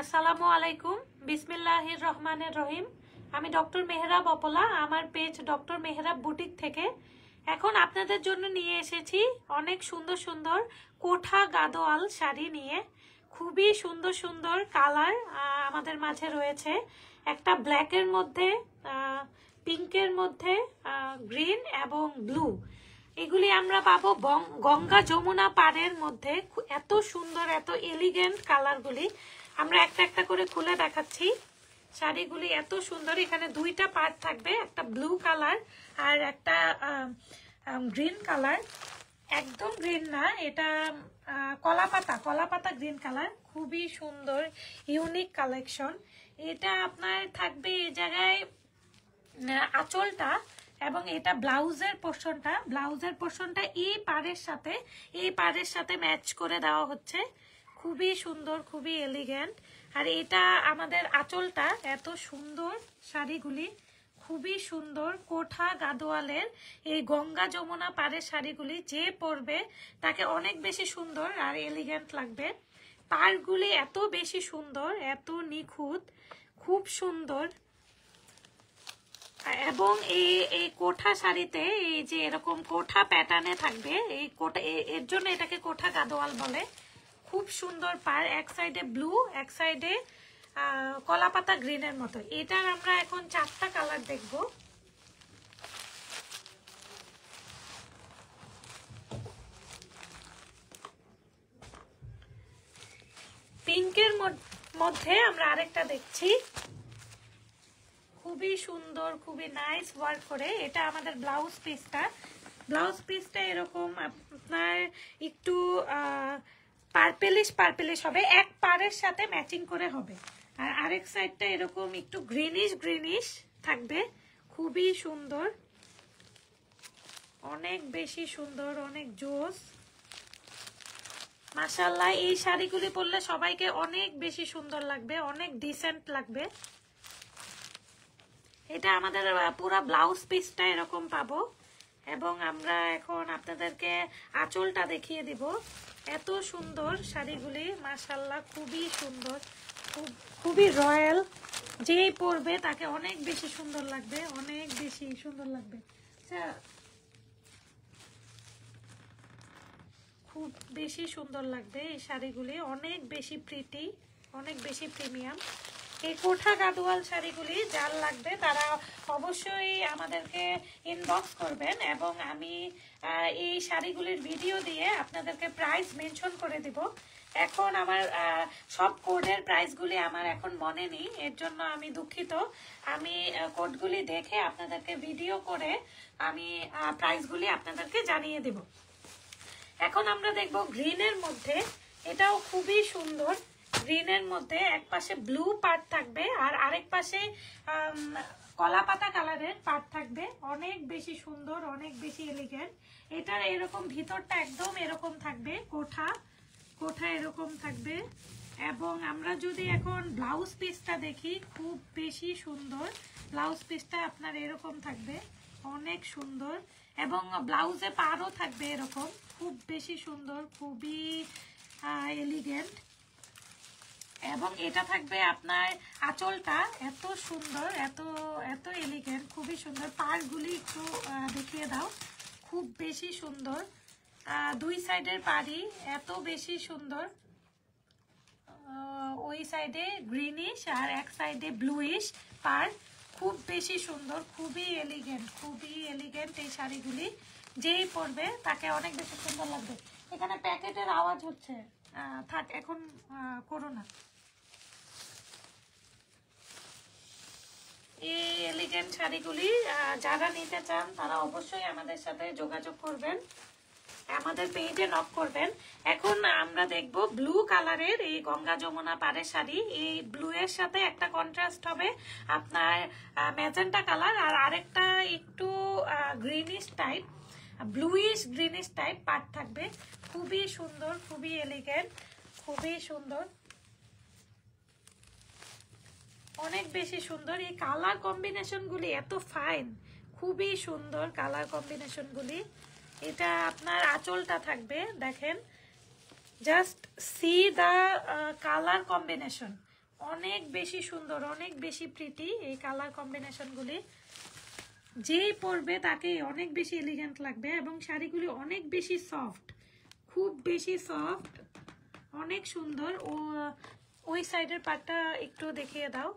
আসসালামু আলাইকুম, বিসমিল্লাহির রহমানির রহিম। আমি ডক্টর মেহরাব অপলা, আমার পেজ ডক্টর মেহরাব বুটিক থেকে এখন আপনাদের জন্য নিয়ে এসেছি অনেক সুন্দর সুন্দর কোঠা গাদোয়াল শাড়ি নিয়ে। খুবই সুন্দর সুন্দর কালার আমাদের মাঝে রয়েছে। একটা ব্ল্যাকের মধ্যে, পিঙ্কের মধ্যে, গ্রিন এবং ব্লু। এগুলি আমরা পাবো গঙ্গা যমুনা পাড়ের মধ্যে। এত সুন্দর, এত এলিগেন্ট কালারগুলি। আমরা একটা একটা করে খুলে দেখাচ্ছি। শাড়িগুলি এত সুন্দর। এখানে দুইটা পার্ট থাকবে, একটা ব্লু কালার আর একটা গ্রিন কালার। একদম গ্রিন না, এটা কলাপাতা গ্রিন কালার। খুবই সুন্দর, ইউনিক কালেকশন। এটা আপনার থাকবে এই জায়গায় আঁচলটা, এবং এটা ব্লাউজের পোর্শনটা এই পাড়ের সাথে ম্যাচ করে দেওয়া হচ্ছে। খুবই সুন্দর, খুবই এলিগেন্ট। আর এটা আমাদের আঁচলটা। এত সুন্দর শাড়িগুলি, খুবই সুন্দর কোঠা গাদোয়ালের এই গঙ্গা যমুনা পাড়ের শাড়িগুলি যে পরবে তাকে অনেক বেশি সুন্দর আর এলিগেন্ট লাগবে। পাড়গুলি এত বেশি সুন্দর, এত নিখুঁত, খুব সুন্দর। এবং এই কোঠা শাড়িতে এই যে এরকম কোঠা প্যাটার্নে থাকবে, এই কোঠা, এর জন্য এটাকে কোঠা গাদোয়াল বলে। খুব সুন্দর পার, এক সাইডে ব্লু, এক সাইডে কলাপাতা গ্রিনের মতো। এটার আমরা এখন 4টা কালার দেখব। পিঙ্কের মধ্যে আমরা আরেকটা দেখছি, খুবই সুন্দর, খুবই নাইস ওয়ার্ক করে। এটা আমাদের ব্লাউজ পিসটা এরকম আপনার একটু পার্পেলিশ হবে, এক পাড়ের সাথে ম্যাচিং করে হবে। আর আরেক সাইডটা এরকম একটু গ্রিনিশ থাকবে। খুবই সুন্দর, অনেক বেশি সুন্দর, অনেক জোস। মাশাআল্লাহ, এই শাড়িগুলি পরলে সবাইকে অনেক বেশি সুন্দর লাগবে, অনেক ডিসেন্ট লাগবে। এটা আমাদের পুরো ব্লাউজ পিসটা এরকম পাবো। এবং আমরা এখন আপনাদেরকে আঁচলটা দেখিয়ে দিব। এত সুন্দর শাড়িগুলি, মাশাআল্লাহ, খুবই সুন্দর, খুবই রয়্যাল। যেই পরবে তাকে অনেক বেশি সুন্দর লাগবে, অনেক বেশি সুন্দর লাগবে। খুব বেশি সুন্দর লাগবে এই শাড়িগুলি, অনেক বেশি প্রিটি, অনেক বেশি প্রিমিয়াম। এই কোঠা গাদোয়াল শাড়িগুলি যার লাগবে তারা অবশ্যই আমাদেরকে ইনবক্স করবেন, এবং আমি এই শাড়িগুলির ভিডিও দিয়ে আপনাদেরকে প্রাইস মেনশন করে দিব। এখন আমার সব কোডের প্রাইসগুলি আমার এখন মনে নেই, এর জন্য আমি দুঃখিত। আমি কোডগুলি দেখে আপনাদেরকে ভিডিও করে আমি প্রাইসগুলি আপনাদেরকে জানিয়ে দেব। এখন আমরা দেখব গ্রিনের মধ্যে। এটাও খুবই সুন্দর। গ্রিনের মধ্যে এক পাশে ব্লু পার্ট থাকবে আর আরেক পাশে কলাপাতা কালারের পার্ট থাকবে। অনেক বেশি সুন্দর, অনেক বেশি এলিগেন্ট। এটার এরকম ভিতরটা একদম এরকম থাকবে, কোঠা এরকম থাকবে। এবং আমরা যদি এখন ব্লাউজ পিসটা দেখি, খুব বেশি সুন্দর। ব্লাউজ পিসটা আপনার এরকম থাকবে, অনেক সুন্দর। এবং ব্লাউজে পাড়ও থাকবে এরকম, খুব বেশি সুন্দর, খুবই এলিগেন্ট। এবং এটা থাকবে আপনার আঁচলটা এত সুন্দর, এত এলিগেন্ট, খুবই সুন্দর। পাড়গুলি একটু দেখিয়ে দাও, খুব বেশি সুন্দর। দুই সাইডের পাড়ি এত বেশি সুন্দর। ওই সাইডে গ্রিনিশ আর এক সাইডে ব্লুইশ পাড়, খুব বেশি সুন্দর, খুবই এলিগেন্ট এই শাড়িগুলি। যেই পরবে তাকে অনেক বেশি সুন্দর লাগবে। এখানে প্যাকেটের আওয়াজ হচ্ছে, থাক, এখন করো না। এই এলিগেন্ট শাড়িগুলি যারা নিতে চান তারা অবশ্যই আমাদের সাথে যোগাযোগ করবেন, আমাদের পেজে নক করবেন। এখন আমরা দেখব ব্লু কালারের এই গঙ্গা যমুনা পাড়ের শাড়ি। এই ব্লু এর সাথে একটা কন্ট্রাস্ট হবে আপনার ম্যাজেন্টা কালার, আর আরেকটা একটু greenish type, bluish greenish type পাড় থাকবে। খুবই সুন্দর, খুবই এলিগেন্ট, খুবই সুন্দর, অনেক বেশি সুন্দর। এই কালার কম্বিনেশনগুলি এত ফাইন, খুবই সুন্দর কালার কম্বিনেশনগুলি। এটা আপনার আঁচলটা থাকবে, দেখেন, just see the colour combination, অনেক বেশি সুন্দর, অনেক বেশি প্রিটি এই কালার কম্বিনেশনগুলি। যেই পরবে তাকে অনেক বেশি এলিগেন্ট লাগবে এবং শাড়িগুলি অনেক বেশি সফট, খুব বেশি সফট, অনেক সুন্দর। ওই সাইডের পাটটা একটু দেখিয়ে দাও।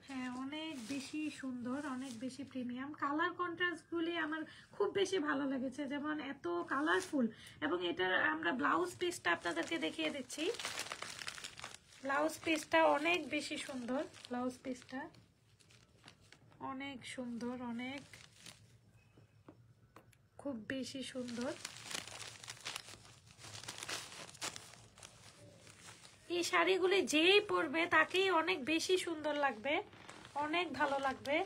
হ্যাঁ, অনেক বেশি সুন্দর, অনেক বেশি প্রিমিয়াম। কালার কন্ট্রাস্টগুলি আমার খুব বেশি ভালো লেগেছে, যেমন এত কালারফুল। এবং এটার আমরা ব্লাউজ পিসটা আপনাদেরকে দেখিয়ে দিচ্ছি। ব্লাউজ পিসটা অনেক বেশি সুন্দর, ব্লাউজ পিসটা অনেক সুন্দর, অনেক খুব বেশি সুন্দর। এই শাড়িগুলি যেই পরবে তাকেই অনেক বেশি সুন্দর লাগবে, অনেক ভালো লাগবে।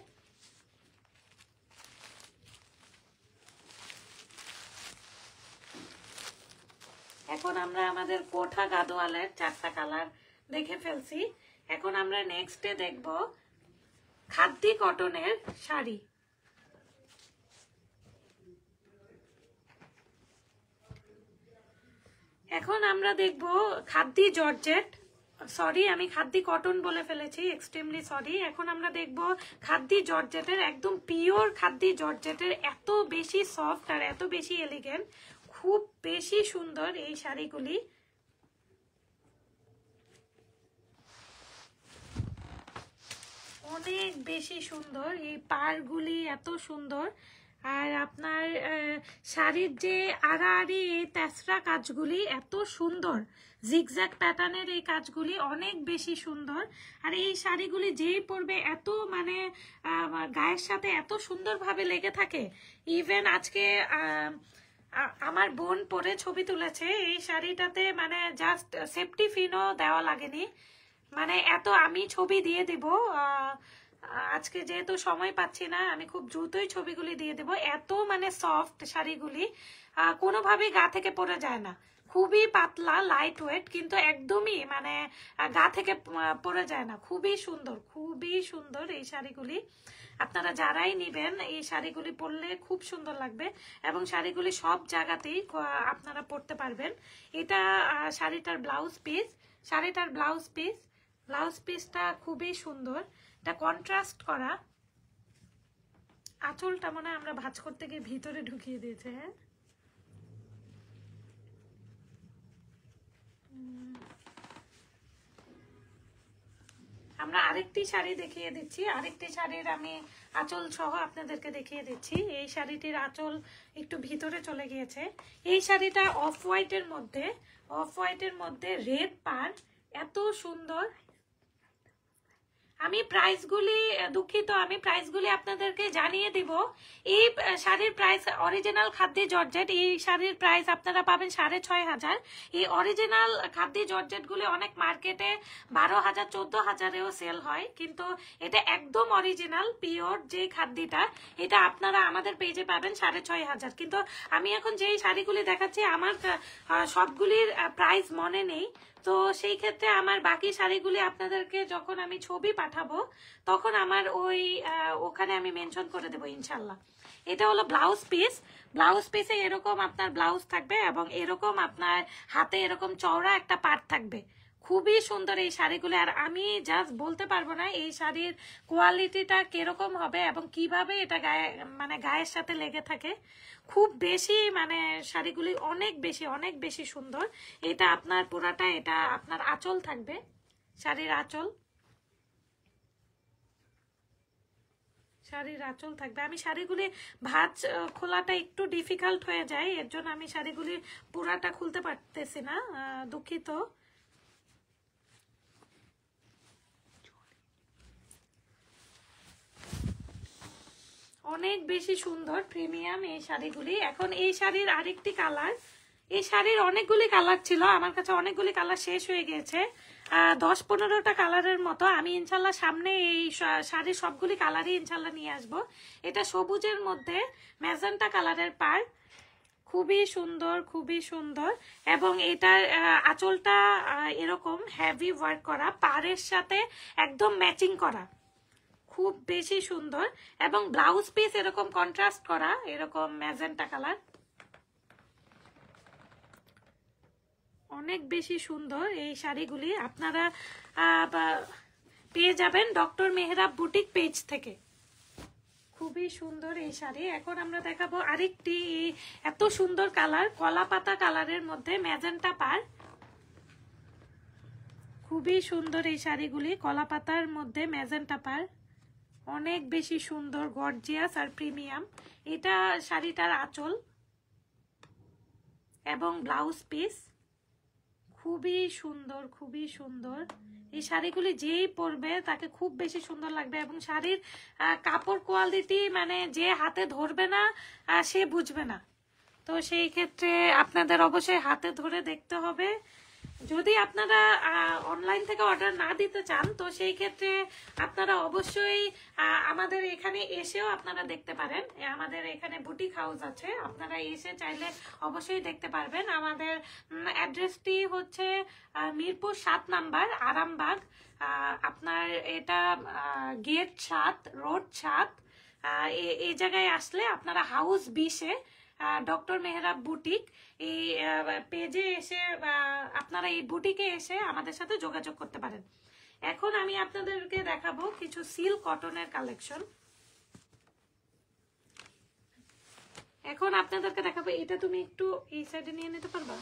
এখন আমরা আমাদের কোঠা গাদোয়ালের 4টা কালার দেখে ফেলছি। এখন আমরা নেক্সটে দেখব খাদ্দি কটনের শাড়ি। এখন আমরা দেখব খাদ্দি জর্জেট, সরি আমি খাদ্দি কটন বলে ফেলেছি, এক্সট্রিমলি সরি। এখন আমরা দেখব খাদ্দি জর্জেটের, একদম পিওর খাদ্দি জর্জেটের, এত বেশি সফট আর এত বেশি এলিগেন্ট, খুব বেশি সুন্দর এই শাড়িগুলি। অনেক বেশি সুন্দর, এই পাড়গুলি এত সুন্দর। আর আপনার শাড়ির যে আড়াআড়ি এই তেসরা কাজগুলি এত সুন্দর, জিগজ্যাগ প্যাটার্নের এই কাজগুলি অনেক বেশি সুন্দর। আর এই শাড়িগুলি যেই পরবে এত মানে গায়ের সাথে এত সুন্দরভাবে লেগে থাকে। ইভেন আজকে আমার বোন পরে ছবি তুলেছে এই শাড়িটাতে, মানে জাস্ট সেফটি পিনও দেওয়া লাগেনি। মানে এত, আমি ছবি দিয়ে দিব আজকে, যেহেতু সময় পাচ্ছি না, আমি খুব দ্রুতই ছবিগুলি দিয়ে দেব। এত মানে সফট শাড়িগুলি, কোনোভাবেই গা থেকে পড়ে যায় না, খুবই পাতলা লাইট ওয়েট, কিন্তু একদমই মানে গা থেকে পড়ে যায় না। খুবই সুন্দর, খুবই সুন্দর এই শাড়িগুলি। আপনারা যারাই নেবেন এই শাড়িগুলি পরলে খুব সুন্দর লাগবে এবং শাড়িগুলি সব জায়গাতেই আপনারা পরতে পারবেন। এটা শাড়িটার ব্লাউজ পিস, শাড়িটার ব্লাউজ পিস, ব্লাউজ পিসটা খুবই সুন্দর, এটা কন্ট্রাস্ট করা। আঁচলটা মনে হয় আমরা ভাঁজ করতে গিয়ে ভিতরে ঢুকিয়ে দিয়েছে। হ্যাঁ, আমরা আরেকটি শাড়ি দেখিয়ে দিচ্ছি, আরেকটি শাড়ির আমি আঁচল সহ আপনাদেরকে দেখিয়ে দিচ্ছি। এই শাড়িটির আঁচল একটু ভিতরে চলে গিয়েছে। এই শাড়িটা অফ হোয়াইটের মধ্যে, অফ হোয়াইটের মধ্যে রেড পাড়, এত সুন্দর। আমি প্রাইসগুলি, দুঃখিত, আমি প্রাইসগুলি আপনাদেরকে জানিয়ে দিব। এই শাড়ির প্রাইস অরিজিনাল খাদ্যি জর্জেট, এই শাড়ির প্রাইস আপনারা পাবেন 6,500। এই অরিজিনাল খাদ্যি জর্জেটগুলি অনেক মার্কেটে 12,000 14,000-এও সেল হয়, কিন্তু এটা একদম অরিজিনাল পিওর যে খাদ্যিটা, এটা আপনারা আমাদের পেজে পাবেন 6,500। কিন্তু আমি এখন যেই শাড়িগুলি দেখাচ্ছি আমার সবগুলির প্রাইস মনে নেই, তো সেই ক্ষেত্রে আমার বাকি শাড়িগুলি আপনাদেরকে যখন আমি ছবি পাঠাবো তখন আমার ওখানে আমি মেনশন করে দেবো ইনশাল্লাহ। এটা হলো ব্লাউজ পিস, ব্লাউজ পিসে এরকম আপনার ব্লাউজ থাকবে এবং এরকম আপনার হাতে এরকম চওড়া একটা পাট থাকবে। খুবই সুন্দর এই শাড়িগুলো। আর আমি জাস্ট বলতে পারবো না এই শাড়ির কোয়ালিটিটা কিরকম হবে এবং কিভাবে এটা গায়ে মানে গায়ের সাথে লেগে থাকে। খুব বেশি মানে শাড়িগুলি অনেক বেশি অনেক বেশি সুন্দর। এটা আপনার পুরাটা, এটা আপনার আঁচল থাকবে, শাড়ির আঁচল, শাড়ির আঁচল থাকবে। আমি শাড়িগুলি ভাঁজ খোলাটা একটু ডিফিকাল্ট হয়ে যায়, এর জন্য আমি শাড়িগুলি পুরাটা খুলতে পারতেছি না, দুঃখিত। অনেক বেশি সুন্দর প্রিমিয়াম এই শাড়িগুলি। এখন এই শাড়ির আরেকটি কালার, এই শাড়ির অনেকগুলি কালার ছিল, আমার কাছে অনেকগুলি কালার শেষ হয়ে গেছে, 10-15টা কালারের মতো। আমি ইনশাল্লাহ সামনে এই শাড়ির সবগুলি কালারই ইনশাল্লাহ নিয়ে আসবো। এটা সবুজের মধ্যে ম্যাজেন্টা কালারের পার, খুবই সুন্দর, খুবই সুন্দর। এবং এটার আঁচলটা এরকম হেভি ওয়ার্ক করা, পাড়ের সাথে একদম ম্যাচিং করা, খুব বেশি সুন্দর। এবং ব্লাউজ পিস এরকম কন্ট্রাস্ট করা, এরকম ম্যাজেন্টা কালার, অনেক বেশি সুন্দর এই শাড়িগুলি আপনারা পেয়ে যাবেন ডক্টর মেহরাব বুটিক পেজ থেকে। খুবই সুন্দর এই শাড়ি। এখন আমরা দেখাবো আরেকটি এত সুন্দর কালার, কলা পাতা কালারের মধ্যে ম্যাজেন্টা পার। খুবই সুন্দর এই শাড়িগুলি, কলা পাতার মধ্যে ম্যাজেন্টা পার, অনেক বেশি সুন্দর, গর্জিয়াস আর প্রিমিয়াম। এটা শাড়িটার আঁচল এবং ব্লাউজ পিস। খুবই সুন্দর, খুবই সুন্দর এই শাড়িগুলি। যেই পরবে তাকে খুব বেশি সুন্দর লাগবে এবং শাড়ির কাপড় কোয়ালিটি মানে যে হাতে ধরবে না সে বুঝবে না। তো সেই ক্ষেত্রে আপনাদের অবশ্যই হাতে ধরে দেখতে হবে। যদি আপনারা অনলাইন থেকে অর্ডার না দিতে চান তো সেই ক্ষেত্রে আপনারা অবশ্যই আমাদের এখানে এসেও আপনারা দেখতে পারেন। আমাদের এখানে বুটিক হাউস আছে, আপনারা এসে চাইলে অবশ্যই দেখতে পারবেন। আমাদের অ্যাড্রেসটি হচ্ছে মিরপুর 7 নাম্বার, আরামবাগ। আপনার এটা গেট 7, রোড 7। এই জায়গায় আসলে আপনারা হাউস 20-এ ডক্টর মেহরাব বুটিক এই পেজে এসে আপনারা এই বুটিকে এসে আমাদের সাথে যোগাযোগ করতে পারেন। এখন আমি আপনাদেরকে দেখাবো কিছু সিল্ক কটনের কালেকশন। এখন আপনাদেরকে দেখাবো, এটা তুমি একটু এই সাইডে নিয়ে নিতে পারবা?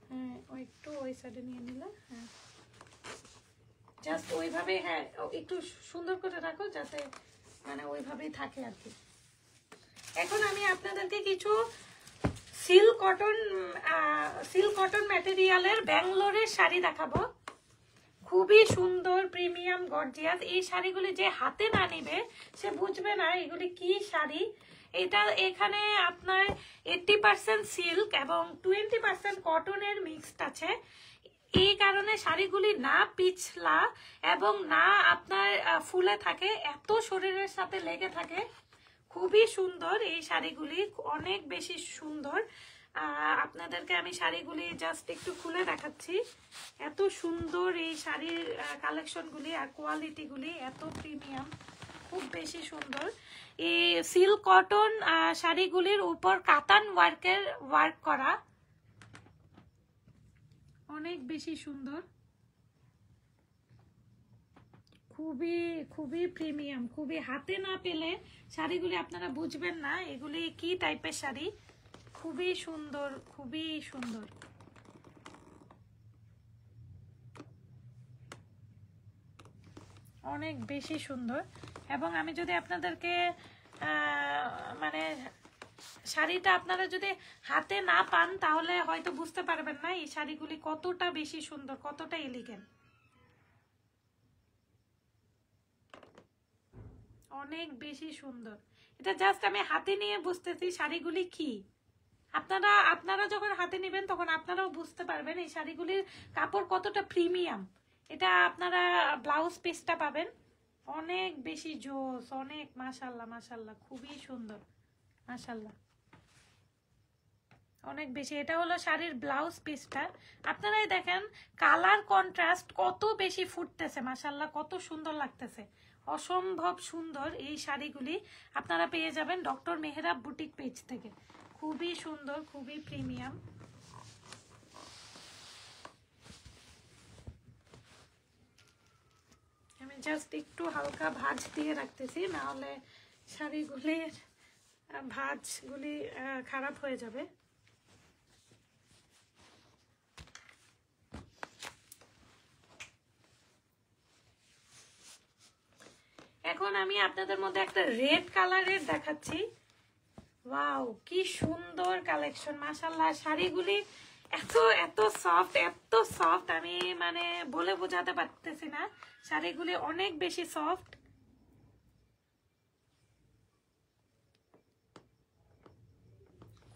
হ্যাঁ, একটু ওই সাইডে নিয়ে নিলে, হ্যাঁ জাস্ট ওইভাবে, হ্যাঁ একটু সুন্দর করে রাখো যাতে মানে ওইভাবেই থাকে আর কি। এখন আমি আপনাদেরকে কিছু সিল্ক কটন ম্যাটেরিয়ালের ব্যাঙ্গালোরের শাড়ি দেখাবো। খুবই সুন্দর, প্রিমিয়াম, গর্জিয়াস। এই শাড়িগুলি যে হাতে না নিবে সে বুঝবে না এগুলি কি শাড়ি। এটা এখানে আপনার 80% সিল্ক এবং 20% কটনের মিক্সড আছে। এই কারণে শাড়িগুলি না পিছলা এবং না আপনার ফুলে থাকে, এত শরীরের সাথে লেগে থাকে। খুবই সুন্দর এই শাড়িগুলি, অনেক বেশি সুন্দর। আপনাদেরকে আমি শাড়িগুলি জাস্ট একটু খুলে দেখাচ্ছি। এত সুন্দর এই শাড়ির কালেকশনগুলি আর কোয়ালিটিগুলি এত প্রিমিয়াম, খুব বেশি সুন্দর। এই সিল্ক কটন শাড়িগুলির উপর কাতান ওয়ার্ক করা, অনেক বেশি সুন্দর, খুবই খুবই প্রিমিয়াম। খুবই হাতে না পেলে শাড়িগুলি আপনারা বুঝবেন না এগুলি কি টাইপের শাড়ি। খুবই সুন্দর, খুবই সুন্দর, অনেক বেশি সুন্দর। এবং আমি যদি আপনাদেরকে মানে শাড়িটা আপনারা যদি হাতে না পান তাহলে হয়তো বুঝতে পারবেন না এই শাড়িগুলি কতটা বেশি সুন্দর, কতটা এলিগেন্ট, অনেক বেশি সুন্দর। এটা জাস্ট আমি হাতে নিয়ে বুঝতেছি শাড়িগুলি কি। আপনারা যখন হাতে নেবেন তখন আপনারাও বুঝতে পারবেন এই শাড়িগুলির কাপড় কতটা প্রিমিয়াম। এটা আপনারা ব্লাউজ পিসটা পাবেন, অনেক বেশি জোস, অনেক মাশাআল্লাহ মাশাআল্লাহ, খুবই সুন্দর মাশাআল্লাহ, অনেক বেশি। এটা হলো শাড়ির ব্লাউজ পিসটা। আপনারাই দেখেন কালার কন্ট্রাস্ট কত বেশি ফুটতেছে, মাশাআল্লাহ কত সুন্দর লাগতেছে, অসম্ভব সুন্দর। এই শাড়িগুলি আপনারা পেয়ে যাবেন ডক্টর মেহরাব বুটিক পেজ থেকে। খুবই সুন্দর, খুবই প্রিমিয়াম। আমি জাস্ট একটু হালকা ভাঁজ দিয়ে রাখতেছি, না হলে শাড়িগুলির ভাঁজগুলি খারাপ হয়ে যাবে। এখন আমি আপনাদের মধ্যে একটা রেড কালারের দেখাচ্ছি। ওয়াও, কি সুন্দর কালেকশন, মাশাআল্লাহ। শাড়িগুলি এত এত সফট, এত সফট, আমি মানে বলে বোঝাতে পারতেছি না। শাড়িগুলি অনেক বেশি সফট,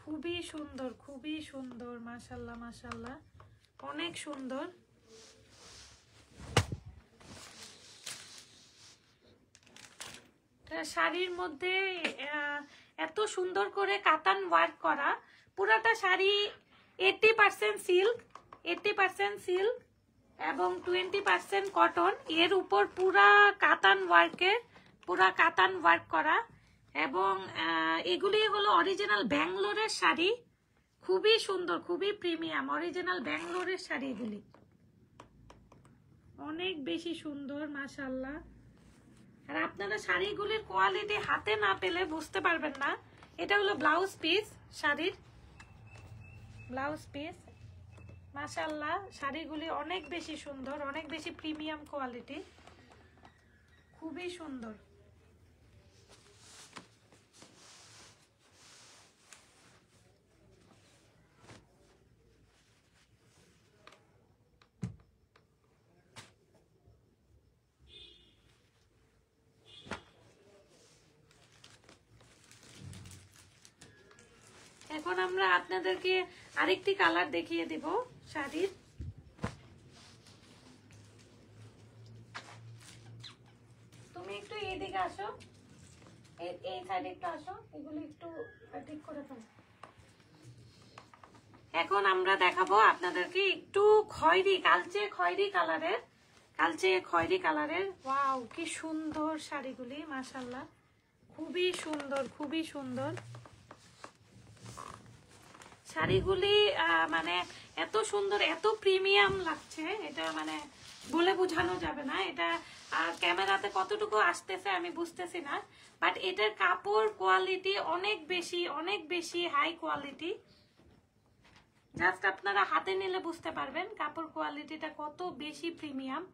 খুবই সুন্দর, খুবই সুন্দর, মাশাআল্লাহ মাশাআল্লাহ, অনেক সুন্দর। শাড়ির মধ্যে এত সুন্দর করে কাতান ওয়ার্ক করা, পুরাটা শাড়ি 80% সিল্ক, 80% সিল্ক এবং 20% কটন। এর উপর পুরা কাতান ওয়ার্ক করা। এবং এগুলি হলো অরিজিনাল ব্যাঙ্গালোরের শাড়ি, খুবই সুন্দর, খুবই প্রিমিয়াম, অরিজিনাল ব্যাঙ্গালোরের শাড়ি এগুলি, অনেক বেশি সুন্দর মাশাআল্লাহ। আর আপনারা শাড়িগুলির কোয়ালিটি হাতে না পেলে বুঝতে পারবেন না। এটা হলো ব্লাউজ পিস, শাড়ির ব্লাউজ পিস। মাশাআল্লাহ শাড়িগুলি অনেক বেশি সুন্দর, অনেক বেশি প্রিমিয়াম কোয়ালিটি, খুবই সুন্দর। এখন আমরা আপনাদেরকে আরেকটি কালার দেখিয়ে দিব শাড়ির। তুমি একটু এইদিকে আসো, এই সাইডে একটু আসো, এগুলো একটু ঠিক করে ফেলো। এখন আমরা দেখাবো আপনাদেরকে একটু খয়েরি, কালচে খয়েরি কালারের, কালচে খয়েরি কালারের। ওয়াও কি সুন্দর শাড়িগুলি মাশাআল্লাহ, খুবই সুন্দর, খুবই সুন্দর শাড়িগুলি। মানে এত সুন্দর, এত প্রিমিয়াম লাগছে, এটা মানে বলে বোঝানো যাবে না। এটা ক্যামেরাতে কতটুকু আসতেছে আমি বুঝতেছি না, বাট এটার কাপড় কোয়ালিটি অনেক বেশি, অনেক বেশি হাই কোয়ালিটি। জাস্ট আপনারা হাতে নিলে বুঝতে পারবেন কাপড় কোয়ালিটিটা কত বেশি প্রিমিয়াম।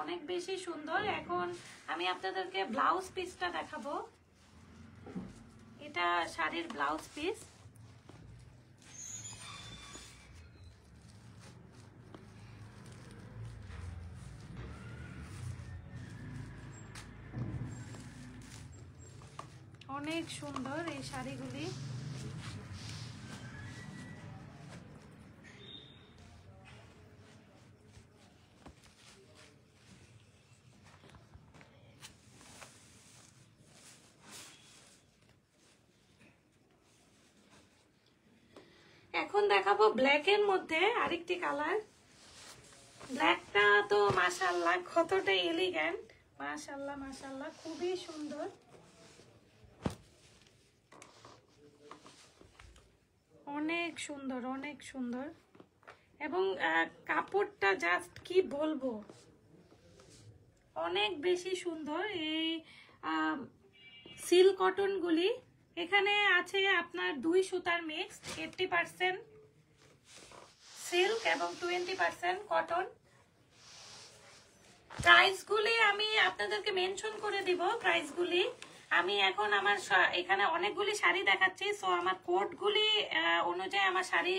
অনেক বেশি সুন্দর। এখন আমি আপনাদেরকে ব্লাউজ পিসটা দেখাবো। এটা শাড়ির ব্লাউজ পিস। অনেক সুন্দর এই শাড়িগুলি। এখন দেখাবো ব্ল্যাক এর মধ্যে আরেকটি কালার। ব্ল্যাকটা তো মাশাআল্লাহ কতটা এলিগ্যান্ট, মাশাআল্লাহ মাশাআল্লাহ খুবই সুন্দর। অনেক সুন্দর, অনেক সুন্দর। এবং কাপড়টা জাস্ট কি বলবো, অনেক বেশি সুন্দর। এই সিল্ক কটন গুলি এখানে আছে আপনার 2 সুতার মিক্স, 80% সিল্ক এবং 20% কটন। প্রাইসগুলি আমি আপনাদেরকে মেনশন করে দিব। প্রাইসগুলি আমি এখন আমার এখানে অনেকগুলি শাড়ি দেখাচ্ছি, সো আমার কোডগুলি অনুযায়ী আমার শাড়ি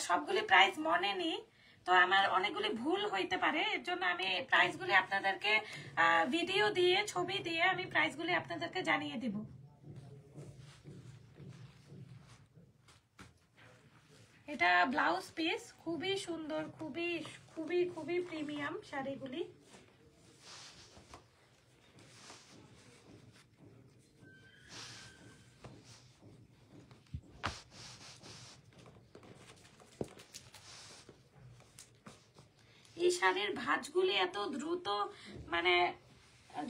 সবগুলি প্রাইস মনে নেই, তো আমার অনেকগুলি ভুল হইতে পারে। এর জন্য আমি প্রাইসগুলি আপনাদেরকে ভিডিও দিয়ে, ছবি দিয়ে আমি প্রাইসগুলি আপনাদেরকে জানিয়ে দিব। এটা ব্লাউজ পিস, খুবই সুন্দর, খুবই খুবই খুবই প্রিমিয়াম শাড়িগুলি। এই শাড়ির ভাঁজগুলি এত দ্রুত, মানে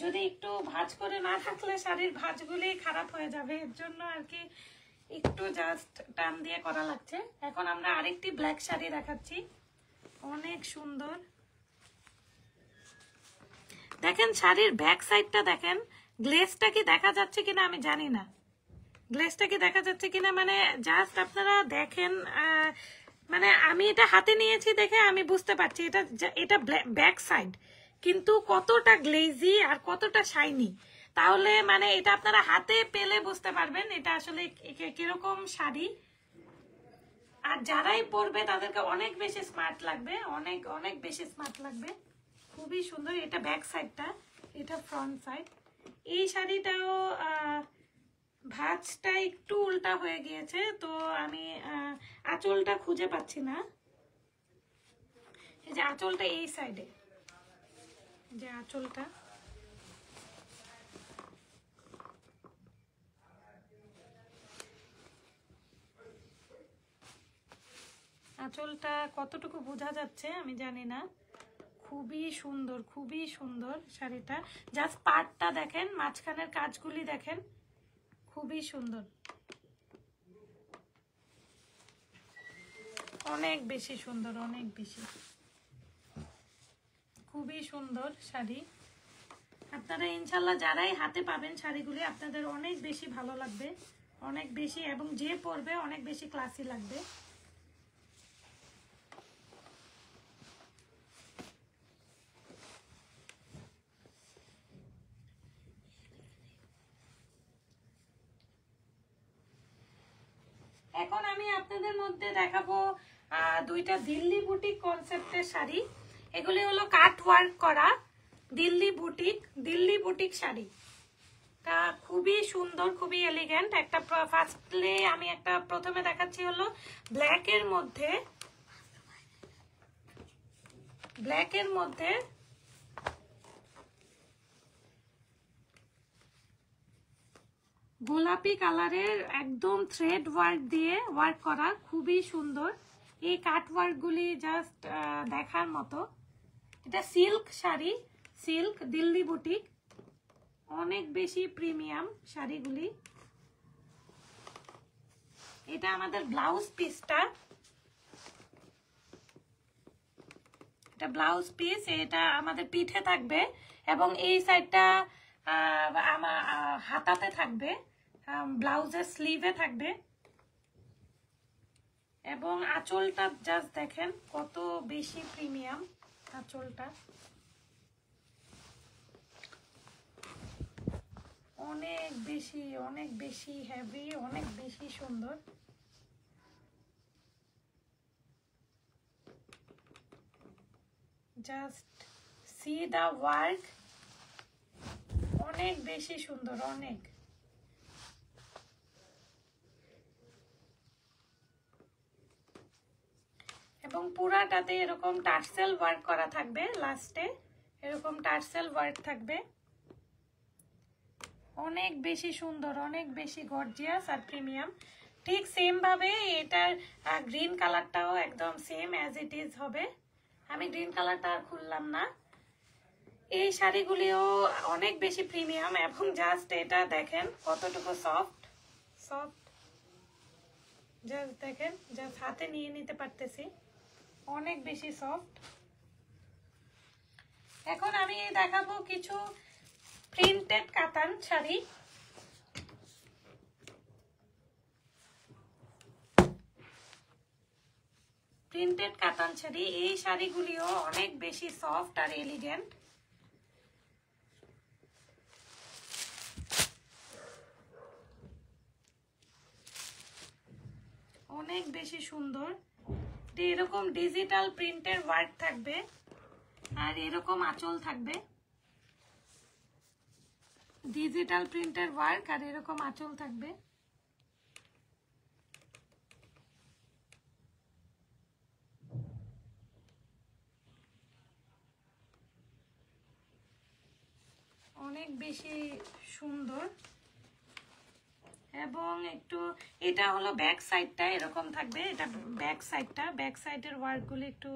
যদি একটু ভাঁজ করে না থাকলে শাড়ির ভাঁজগুলি খারাপ হয়ে যাবে, এর জন্য আর কি একটু জাস্ট টান দিয়ে করা লাগছে। এখন আমরা আরেকটি ব্ল্যাক শাড়ি দেখাচ্ছি, অনেক সুন্দর। দেখেন শাড়ির ব্যাক সাইডটা দেখেন, গ্লেজটা কি দেখা যাচ্ছে কিনা আমি জানি না, গ্লেজটা কি দেখা যাচ্ছে কিনা, মানে জাস্ট আপনারা দেখেন। মানে আমি এটা হাতে নিয়েছি দেখে আমি বুঝতে পারছি এটা ব্যাক সাইড, কিন্তু কতটা গ্লেজি আর কতটা শাইনি, তাহলে মানে এটা আপনারা হাতে পেলে বুঝতে পারবেন এটা আসলে কিরকম শাড়ি। আর যারাই পরবে তাদেরকে অনেক বেশি স্মার্ট লাগবে, অনেক অনেক বেশি স্মার্ট লাগবে। খুবই সুন্দর। এটা ব্যাক সাইডটা, এটা ফ্রন্ট সাইড। এই শাড়িটাও ভাঁজটা একটু উল্টা হয়ে গিয়েছে, তো আমি আঁচলটা খুঁজে পাচ্ছি না। এই যে আঁচলটা এই সাইডে, যে আঁচলটা আঁচলটা কতটুকু বোঝা যাচ্ছে আমি জানি না। খুবই সুন্দর শাড়িটা। জাস্ট পাড়টা দেখেন, মাঝখানের কাজগুলি দেখেন, খুবই সুন্দর, অনেক বেশি সুন্দর, অনেক বেশি, খুবই সুন্দর শাড়ি। আপনারা ইনশাল্লাহ যারাই হাতে পাবেন শাড়িগুলি আপনাদের অনেক বেশি ভালো লাগবে, অনেক বেশি, এবং যে পরবে অনেক বেশি ক্লাসি লাগবে। এখন আমি আপনাদের মধ্যে দেখাবো দুইটা দিল্লি বুটিক কনসেপ্টের শাড়ি। এগুলি হলো কাট ওয়ার্ক করা দিল্লি বুটিক শাড়ি। তা খুবই সুন্দর, খুবই এলিগেন্ট। একটা ফার্স্টলি আমি একটা প্রথমে দেখাচ্ছি হলো ব্ল্যাকের মধ্যে গোলাপি কালারের একদম থ্রেড ওয়ার্ক দিয়ে ওয়ার্ক করা, খুবই সুন্দর। এই কাট ওয়ার্ক গুলি জাস্ট দেখার মতো। এটা silk sari, silk Delhi boutique, অনেক বেশি প্রিমিয়াম শাড়িগুলি। এটা আমাদের ব্লাউজ পিসটা, এটা ব্লাউজ পিস, এটা আমাদের পিঠে থাকবে এবং এই সাইডটা আমার হাতাতে থাকবে, ব্লাউজের স্লিভে থাকবে। এবং আঁচলটা জাস্ট দেখেন কত বেশি প্রিমিয়াম আঁচলটা, অনেক বেশি হেভি, অনেক বেশি সুন্দর। জাস্ট সি দা ওয়ার্ক, অনেক বেশি সুন্দর, অনেক। এবং পুরাটাতে এরকম টার্সেল ওয়ার্ক করা থাকবে, লাস্টে এরকম টার্সেল ওয়ার্ক থাকবে, অনেক বেশি সুন্দর, অনেক বেশি গর্জিয়াস আর প্রিমিয়াম। ঠিক সেম ভাবে এটার গ্রিন কালারটাও একদম সেম অ্যাজ ইট ইজ হবে। আমি গ্রিন কালারটা আর খুললাম না। এই শাড়িগুলিও অনেক বেশি প্রিমিয়াম এবং জাস্ট এটা দেখেন কতটুকু সফট, জাস্ট দেখেন, জাস্ট হাতে নিয়ে নিতে পারতেছি, অনেক বেশি সফট। এখন আমি দেখাবো কিছু প্রিন্টেড কাতান শাড়ি। প্রিন্টেড কাতান শাড়ি, এই শাড়িগুলিও অনেক বেশি সফট আর এলিগেন্ট। অনেক বেশি সুন্দর। এরকম ডিজিটাল প্রিন্টের ওয়ার্ক থাকবে আর এরকম আঁচল থাকবে, ডিজিটাল প্রিন্টের ওয়ার্ক আর এরকম আঁচল থাকবে। অনেক বেশি সুন্দর। এবং একটু এটা হলো ব্যাক সাইডটা এরকম থাকবে, এটা ব্যাক সাইডের ওয়ার্কগুলো একটু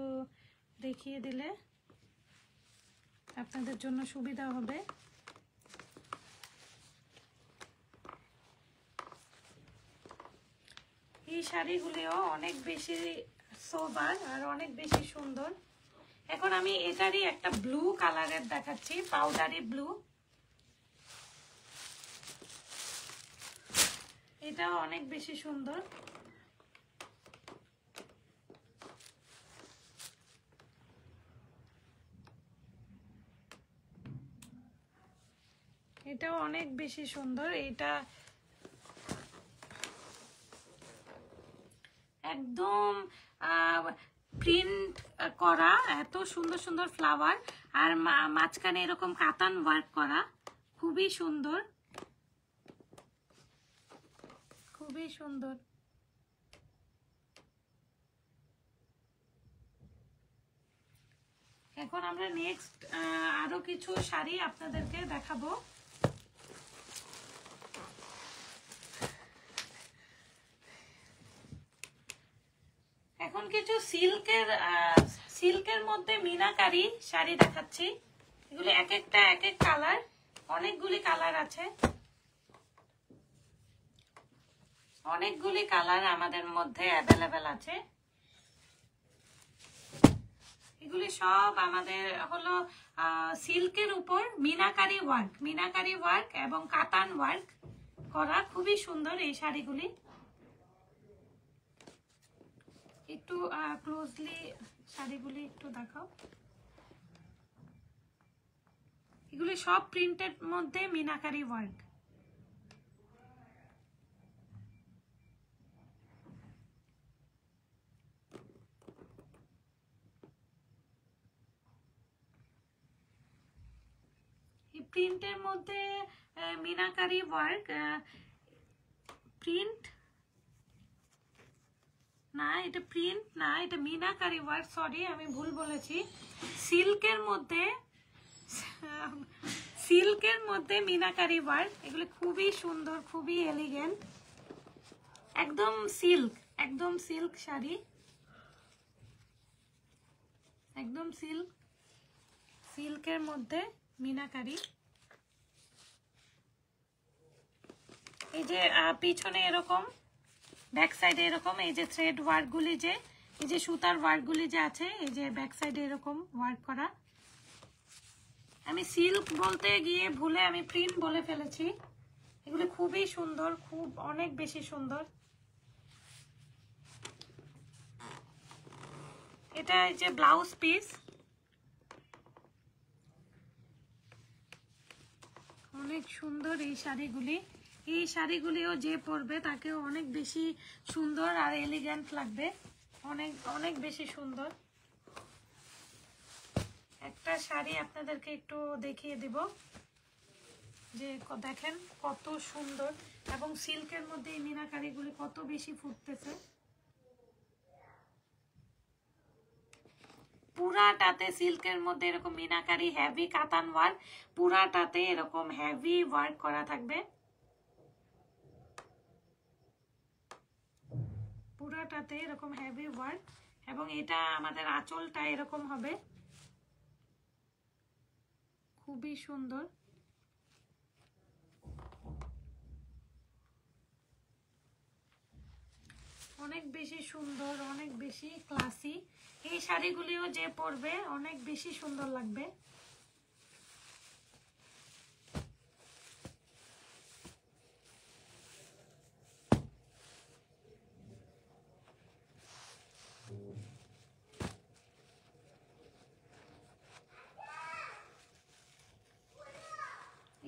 দেখিয়ে দিলে আপনাদের জন্য সুবিধা হবে। এই শাড়িগুলিও অনেক বেশি সোবার আর অনেক বেশি সুন্দর। এখন আমি এটারই একটা ব্লু কালারের দেখাচ্ছি, পাউডারি ব্লু। এটাও অনেক বেশি সুন্দর। এটাও অনেক বেশি সুন্দর। এটা একদম প্রিন্ট করা, এত সুন্দর সুন্দর ফ্লাওয়ার আর মাঝখানে এরকম কাতান ওয়ার্ক করা, খুবই সুন্দর, খুবই সুন্দর। এখন আমরা নেক্সট আরো কিছু শাড়ি আপনাদেরকে দেখাবো। এখন এখন কিছু সিল্কের মধ্যে মিনাকারি শাড়ি দেখাচ্ছি। এগুলি এক একটা এক এক কালার, অনেকগুলি কালার আছে, অনেকগুলি কালার আমাদের মধ্যে অ্যাভেলেবেল আছে। এগুলি সব আমাদের হলো সিল্কের উপর মিনাকারি ওয়ার্ক এবং কাতান ওয়ার্ক করা, খুবই সুন্দর এই শাড়িগুলি। একটু ক্লোজলি শাড়িগুলি একটু দেখাও। এগুলি সব প্রিন্টের মধ্যে মিনাকারি ওয়ার্ক। এই প্রিন্টের মধ্যে মিনাকারি ওয়ার্ক, প্রিন্ট না, এটা প্রিন্ট না, এটা মিনাকারি ওয়ার্ক, সরি আমি ভুল বলেছি। সিল্কের মধ্যে মিনাকারি ওয়ার্ক। এগুলো খুবই সুন্দর, খুবই এলিগেন্ট, একদম সিল্ক শাড়ি, একদম সিল্কের মধ্যে মিনাকারি। এই যে পিছনে এরকম, ব্যাক সাইডে এরকম এই যে থ্রেড ওয়ার্ক গুলি, যে এই যে সুতার ওয়ার্ক গুলি যে আছে, এই যে ব্যাক সাইডে এরকম ওয়ার্ক করা। আমি সিল্ক বলতে গিয়ে ভুলে আমি প্রিন্ট বলে ফেলেছি। এগুলো খুবই সুন্দর, অনেক বেশি সুন্দর। এটা এই যে ব্লাউজ পিস, অনেক সুন্দর এই শাড়িগুলি। এই শাড়িগুলিও যে পরবে তাকেও অনেক বেশি সুন্দর আর এলিগেন্ট লাগবে, অনেক অনেক বেশি সুন্দর। একটা শাড়ি আপনাদেরকে একটু দেখিয়ে দিব, যে দেখেন কত সুন্দর, এবং সিল্কের মধ্যে এই মিনাকারিগুলি কত বেশি ফুটতেছে। পুরাটাতে সিল্কের মধ্যে এরকম মিনাকারি হেভি কাতান ওয়ার্ক, পুরাটাতে এরকম হেভি ওয়ার্ক করা থাকবে, পুরাটাতে এরকম হেভি ওয়ার্ক। এবং এটা আমাদের আঁচলটা এরকম হবে, খুবই সুন্দর। অনেক বেশি সুন্দর, অনেক বেশি ক্লাসি। এই শাড়িগুলিও যে পরবে অনেক বেশি সুন্দর লাগবে।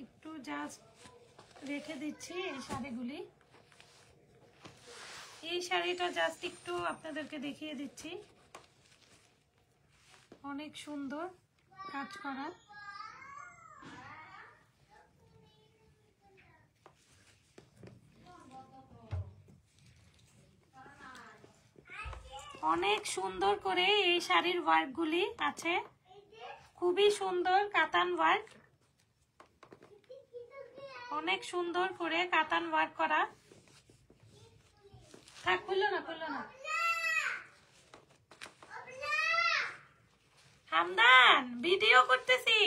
একটু জাস্ট রেখে দিচ্ছি এই শাড়িগুলি। এই শাড়িটা জাস্ট একটু আপনাদেরকে দেখিয়ে দিচ্ছি, অনেক সুন্দর কাজ করা। অনেক সুন্দর করে এই শাড়ির ওয়ার্কগুলি আছে, খুবই সুন্দর কাতান ওয়ার্ক, অনেক সুন্দর করে কাতান ওয়ার্ক করা। থাক, খুললো না হামদান, ভিডিও করতেছি।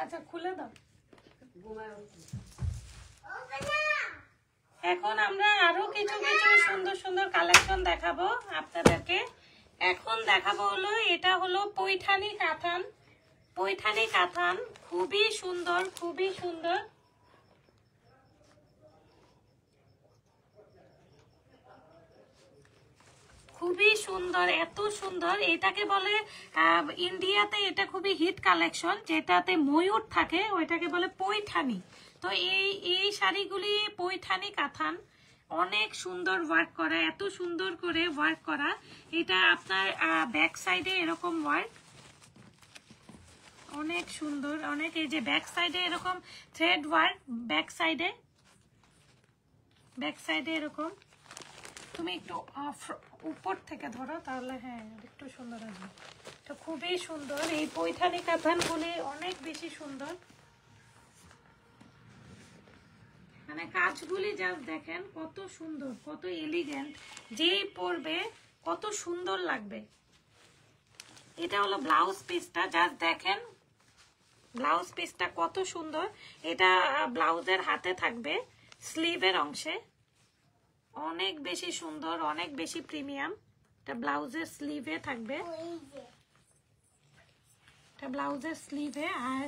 আচ্ছা খুলে দাও। এখন আমরা আরো কিছু সুন্দর সুন্দর কালেকশন দেখাবো আপনাদেরকে। এখন দেখাবো হলো, এটা হলো পৈঠানি কাতান, খুবই সুন্দর, খুবই সুন্দর। খুবই সুন্দর, এত সুন্দর। এটাকে বলে ইন্ডিয়াতে এটা খুবই হিট কালেকশন, যেটাতে ময়ূর থাকে ওইটাকে বলে পৈঠানি। তো এই শাড়িগুলি পৈঠানি কাতান, অনেক সুন্দর ওয়ার্ক করা, এত সুন্দর করে ওয়ার্ক করা। এটা আপনার ব্যাক সাইডে এরকম ওয়ার্ক, অনেক সুন্দর, অনেক। এই যে ব্যাক সাইডে এরকম থ্রেড ওয়ার্ক, ব্যাক সাইডে এরকম। তুমি একটু উপর থেকে ধরো, তাহলে হ্যাঁ একটু সুন্দর আসবে। তো খুবই সুন্দর এই পৈঠানি কাতানগুলি, অনেক বেশি সুন্দর। মানে কাজগুলি জাস্ট দেখেন কত সুন্দর, কত এলিগেন্ট, যেই পরবে কত সুন্দর লাগবে। এটা হলো ব্লাউজ পিসটা, জাস্ট দেখেন ব্লাউজ পিসটা কত সুন্দর। এটা ব্লাউজের হাতে থাকবে, স্লিভের অংশে, অনেক বেশি সুন্দর, অনেক বেশি প্রিমিয়াম। এটা ব্লাউজের স্লিভে থাকবে, এটা ব্লাউজের স্লিভে। আর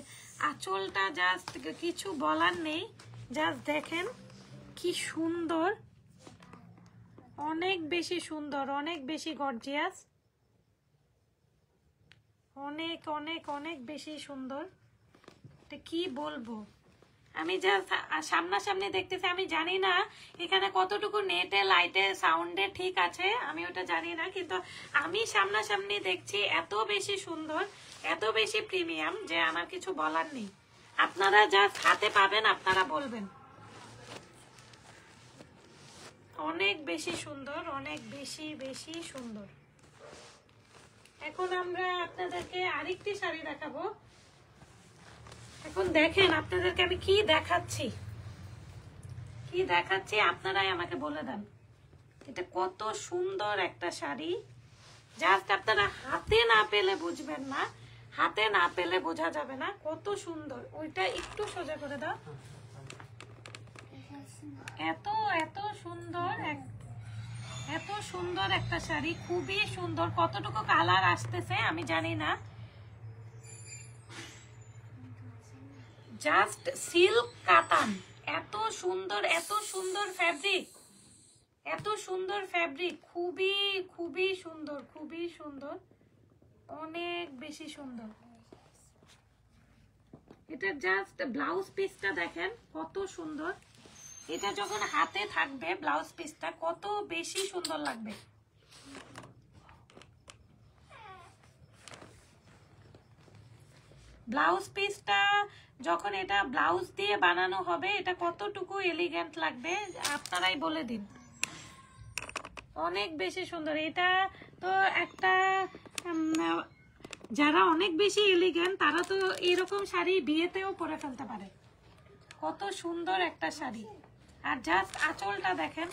আঁচলটা জাস্ট কিছু বলার নেই, জাস্ট দেখেন কি সুন্দর, অনেক বেশি সুন্দর, অনেক বেশি গর্জিয়াস, অনেক অনেক অনেক বেশি সুন্দর। এটা কি বলবো, আমি যা সামনাসামনি দেখতেছি, আমি জানি না এখানে কতটুকু নেটে লাইটে সাউন্ডে ঠিক আছে, আমি ওটা জানি না, কিন্তু আমি সামনাসামনি দেখছি এত বেশি সুন্দর, এত বেশি প্রিমিয়াম যে আমার কিছু বলার নেই। আপনারা যা হাতে পাবেন আপনারা বলবেন। অনেক বেশি সুন্দর, অনেক বেশি বেশি সুন্দর। এখন আমরা আপনাদেরকে আরেকটি শাড়ি দেখাবো। এখন দেখেন আপনাদেরকে আমি কি দেখাচ্ছি, কি দেখাচ্ছি আপনারাই আমাকে বলে দেন। এটা কত সুন্দর একটা শাড়ি, জাস্ট আপনারা হাতে না পেলে বুঝবেন না, হাতে না পেলে বোঝা যাবে না কত সুন্দর। ওইটা একটু সোজা করে দাও। এত এত সুন্দর, এত সুন্দর একটা শাড়ি, খুবই সুন্দর। কতটুকু কালার আসতেছে আমি জানি না, জাস্ট সিল্ক কাতান, এত সুন্দর, এত সুন্দর ফ্যাব্রিক, এত সুন্দর ফ্যাব্রিক, খুবই খুবই সুন্দর, খুবই সুন্দর, অনেক বেশি সুন্দর। এটা জাস্ট ব্লাউজ পিসটা দেখেন কত সুন্দর। এটা যখন হাতে থাকবে ব্লাউজ পিসটা কত বেশি সুন্দর লাগবে। ব্লাউজ পিসটা যখন এটা ব্লাউজ দিয়ে বানানো হবে এটা কতটুকু এলিগেন্ট লাগবে আপনারাই বলে দিন। অনেক বেশি সুন্দর। এটা তো একটা যারা অনেক বেশি এলিগেন্ট তারা তো এরকম শাড়ি বিয়েতেও পরে ফেলতে পারে। কত সুন্দর একটা শাড়ি। আর জাস্ট আঁচলটা দেখেন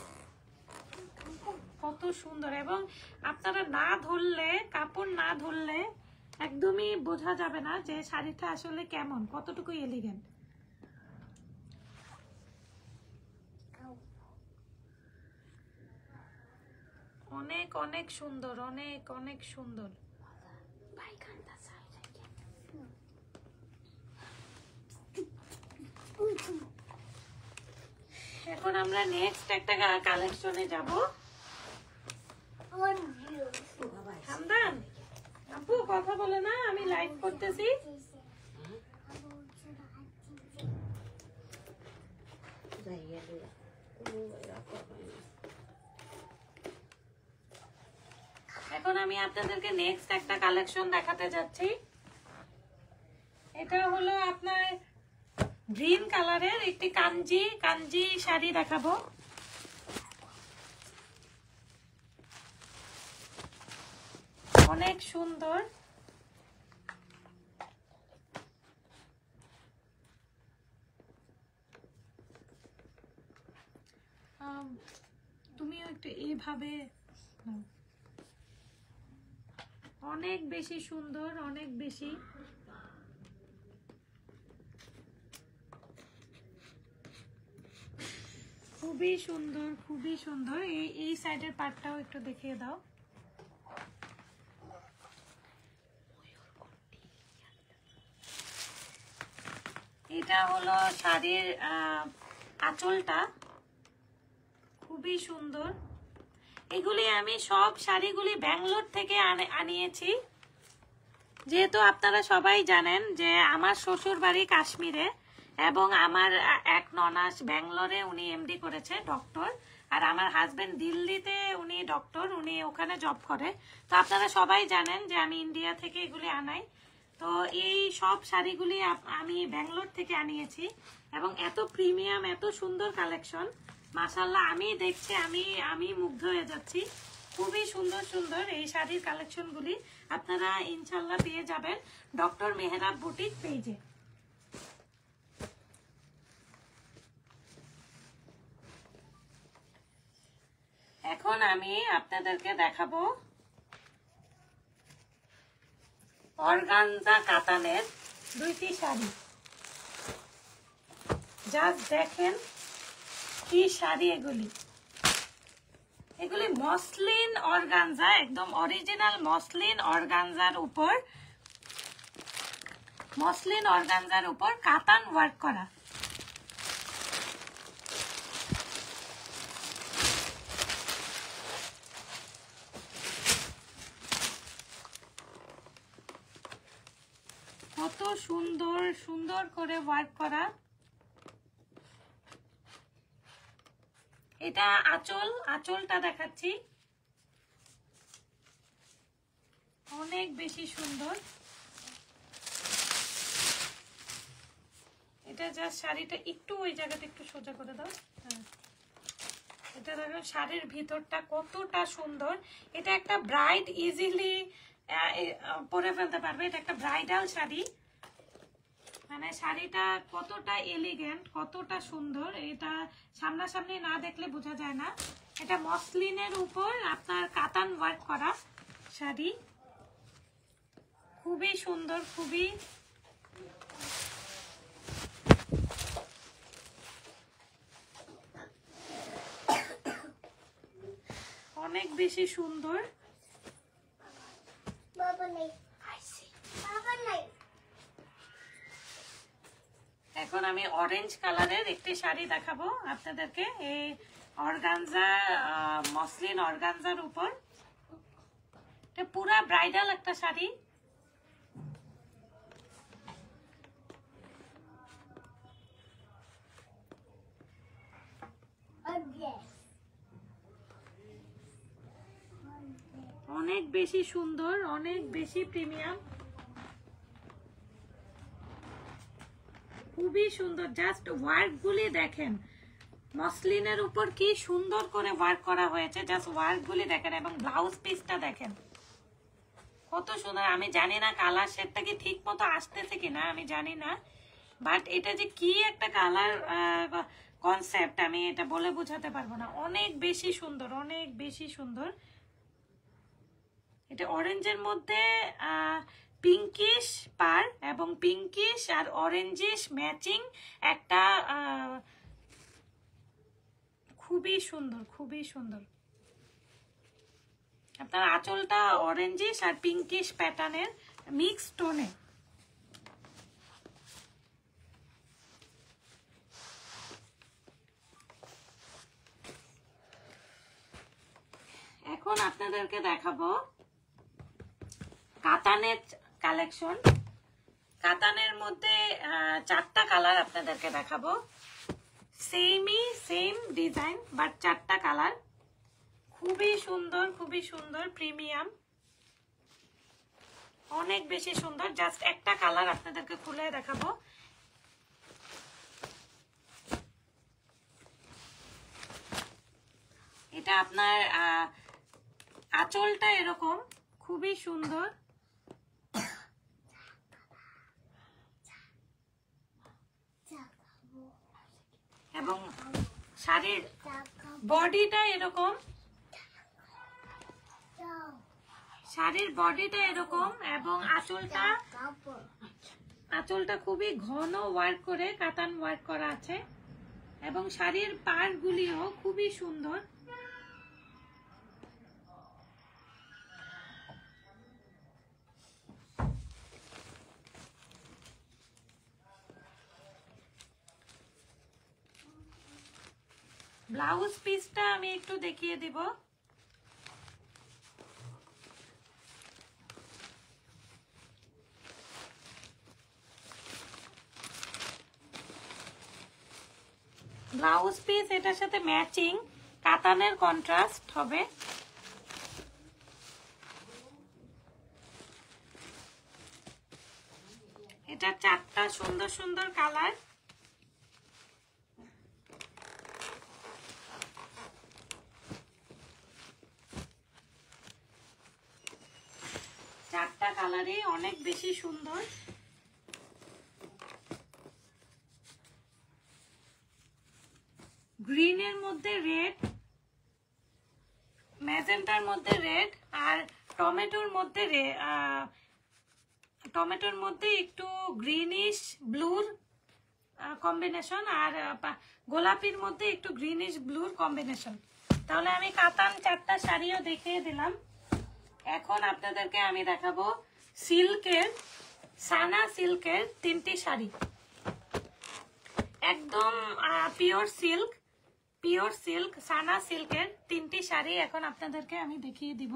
কত সুন্দর, এবং আপনারা না ধরলে, কাপড় না ধরলে একদমই বোঝা যাবে না যে শাড়িটা আসলে কেমন, কতটুকু এলিগেন্ট। অনেক অনেক সুন্দর, অনেক অনেক সুন্দর। এখন আমরা নেক্সট একটা কালেকশনে যাব। হামদান আপু কথা বলে না, আমি লাইভ করতেছি। এখন আমি আপনাদেরকে নেক্সট একটা কালেকশন দেখাতে যাচ্ছি। এটা হলো আপনার গ্রিন কালারের একটি কাঞ্জি শাড়ি দেখাবো। অনেক সুন্দর, তুমিও একটু এইভাবে, অনেক বেশি সুন্দর, অনেক বেশি। খুবই সুন্দর, খুবই সুন্দর। এই সাইডের পার্টটাও একটু দেখিয়ে দাও। এটা হলো শাড়ির আঁচলটা, খুবই সুন্দর। এগুলি আমি সব শাড়িগুলি ব্যাঙ্গালোর থেকে আনিয়েছি। যেহেতু আপনারা সবাই জানেন যে আমার শ্বশুর বাড়ি কাশ্মীরে এবং আমার এক ননাস ব্যাঙ্গালোরে, উনি এমডি করেছে, ডক্টর। আর আমার হাজবেন্ড দিল্লিতে, উনি ডক্টর, উনি ওখানে জব করে। তো আপনারা সবাই জানেন যে আমি ইন্ডিয়া থেকে এগুলি আনাই। তো এই সব শাড়িগুলি আমি ব্যাঙ্গালোর থেকে আনিয়েছি এবং এত প্রিমিয়াম, এত সুন্দর কালেকশন, মাশাআল্লাহ। আমি দেখছি আমি মুগ্ধ হয়ে যাচ্ছি। খুবই সুন্দর সুন্দর এই শাড়ির কালেকশনগুলি আপনারা ইনশাআল্লাহ পেয়ে যাবেন ডক্টর মেহরাব বুটিক পেজে। এখন আমি আপনাদেরকে দেখাবো অর্গানজা কাতানের দুইটি শাড়ি। জাস্ট দেখেন কি শাড়ি এগুলি। এগুলি মসলিন অর্গানজা, একদম অরিজিনাল মসলিন অর্গানজার উপর কাতান ওয়ার্ক করা। কত সুন্দর সুন্দর করে ওয়ার্ক করা। এটা আঁচলটা দেখাচ্ছি, অনেক বেশি সুন্দর। এটা জাস্ট শাড়িটা একটু ওই জায়গাটা একটু সোজা করে দাও। হ্যাঁ, এটা দেখো শাড়ির ভিতরটা কতটা সুন্দর। এটা একটা ব্রাইড ইজিলি পরে ফেলতে পারবে। এটা একটা ব্রাইডাল শাড়ি, মানে শাড়িটা কতটা এলিগেন্ট, কতটা সুন্দর। এটা সামনাসামনি না দেখলে বোঝা যায় না। এটা মসলিনের উপর আপনার কাতান ওয়ার্ক করা শাড়ি, খুবই সুন্দর, খুবই অনেক বেশি সুন্দর। এখন আমি অরেঞ্জ কালারের একটি শাড়ি দেখাবো আপনাদেরকে, এই অর্গানজা মসলিন অর্গানজার উপর। এটা পুরা ব্রাইডাল একটা শাড়ি। অনেক বেশি সুন্দর, অনেক বেশি প্রিমিয়াম, খুবই সুন্দর। জাস্ট ওয়ার্ক গুলি দেখেন, মসলিনের উপর কি সুন্দর করে ওয়ার্ক করা হয়েছে। জাস্ট ওয়ার্ক গুলি দেখেন এবং ব্লাউজ পিসটা দেখেন কত সুন্দর। আমি জানি না কালার শেডটা কি ঠিক মতো আসতেছে কিনা, আমি জানি না, বাট এটা যে কি একটা কালার কনসেপ্ট আমি এটা বলে বোঝাতে পারবো না। অনেক বেশি সুন্দর, অনেক বেশি সুন্দর। এটা অরেঞ্জের মধ্যে পিঙ্কিশ পার এবং পিঙ্কিশ আর অরেঞ্জিশ ম্যাচিং একটা খুবই সুন্দর, খুবই সুন্দর। আপনার আঁচলটা অরেঞ্জিশ আর পিঙ্কিশ প্যাটার্নের মিক্স টোনে। এখন আপনাদেরকে দেখাবো কাতানের কালেকশন। কাতানের মধ্যে 4টা কালার আপনাদেরকে দেখাবো। সেম ডিজাইন বাট 4টা কালার, খুবই সুন্দর, খুবই সুন্দর, প্রিমিয়াম, অনেক বেশি সুন্দর। জাস্ট একটা কালার আপনাদেরকে খুলে দেখাবো। এটা আপনার আঁচলটা এরকম খুবই সুন্দর এবং শাড়ির বডিটা এরকম, এবং আঁচলটা খুবই ঘন ওয়ার্ক করে কাতান ওয়ার্ক করা আছে এবং শাড়ির পাড় গুলিও খুবই সুন্দর। ব্লাউজ পিসটা আমি একটু দেখিয়ে দিব। ব্লাউজ পিস এটার সাথে ম্যাচিং কাতানের কন্ট্রাস্ট হবে। এটা 4টা সুন্দর সুন্দর কালার। চারটা কালারই অনেক বেশি সুন্দর। গ্রিনের মধ্যে রেড, ম্যাজেন্টার মধ্যে রেড আর টমেটোর মধ্যে টমেটোর মধ্যে একটু গ্রিনিশ ব্লুর কম্বিনেশন, আর গোলাপির মধ্যে একটু গ্রিনিশ ব্লুর কম্বিনেশন। তাহলে আমি কাতান 4টা শাড়িও দেখিয়ে দিলাম। এখন আপনাদেরকে আমি দেখাবো সিল্কের, সানা সিল্কের 3টি শাড়ি, একদম পিওর সিল্ক সানা সিল্কের 3টি শাড়ি এখন আপনাদেরকে আমি দেখিয়ে দিব।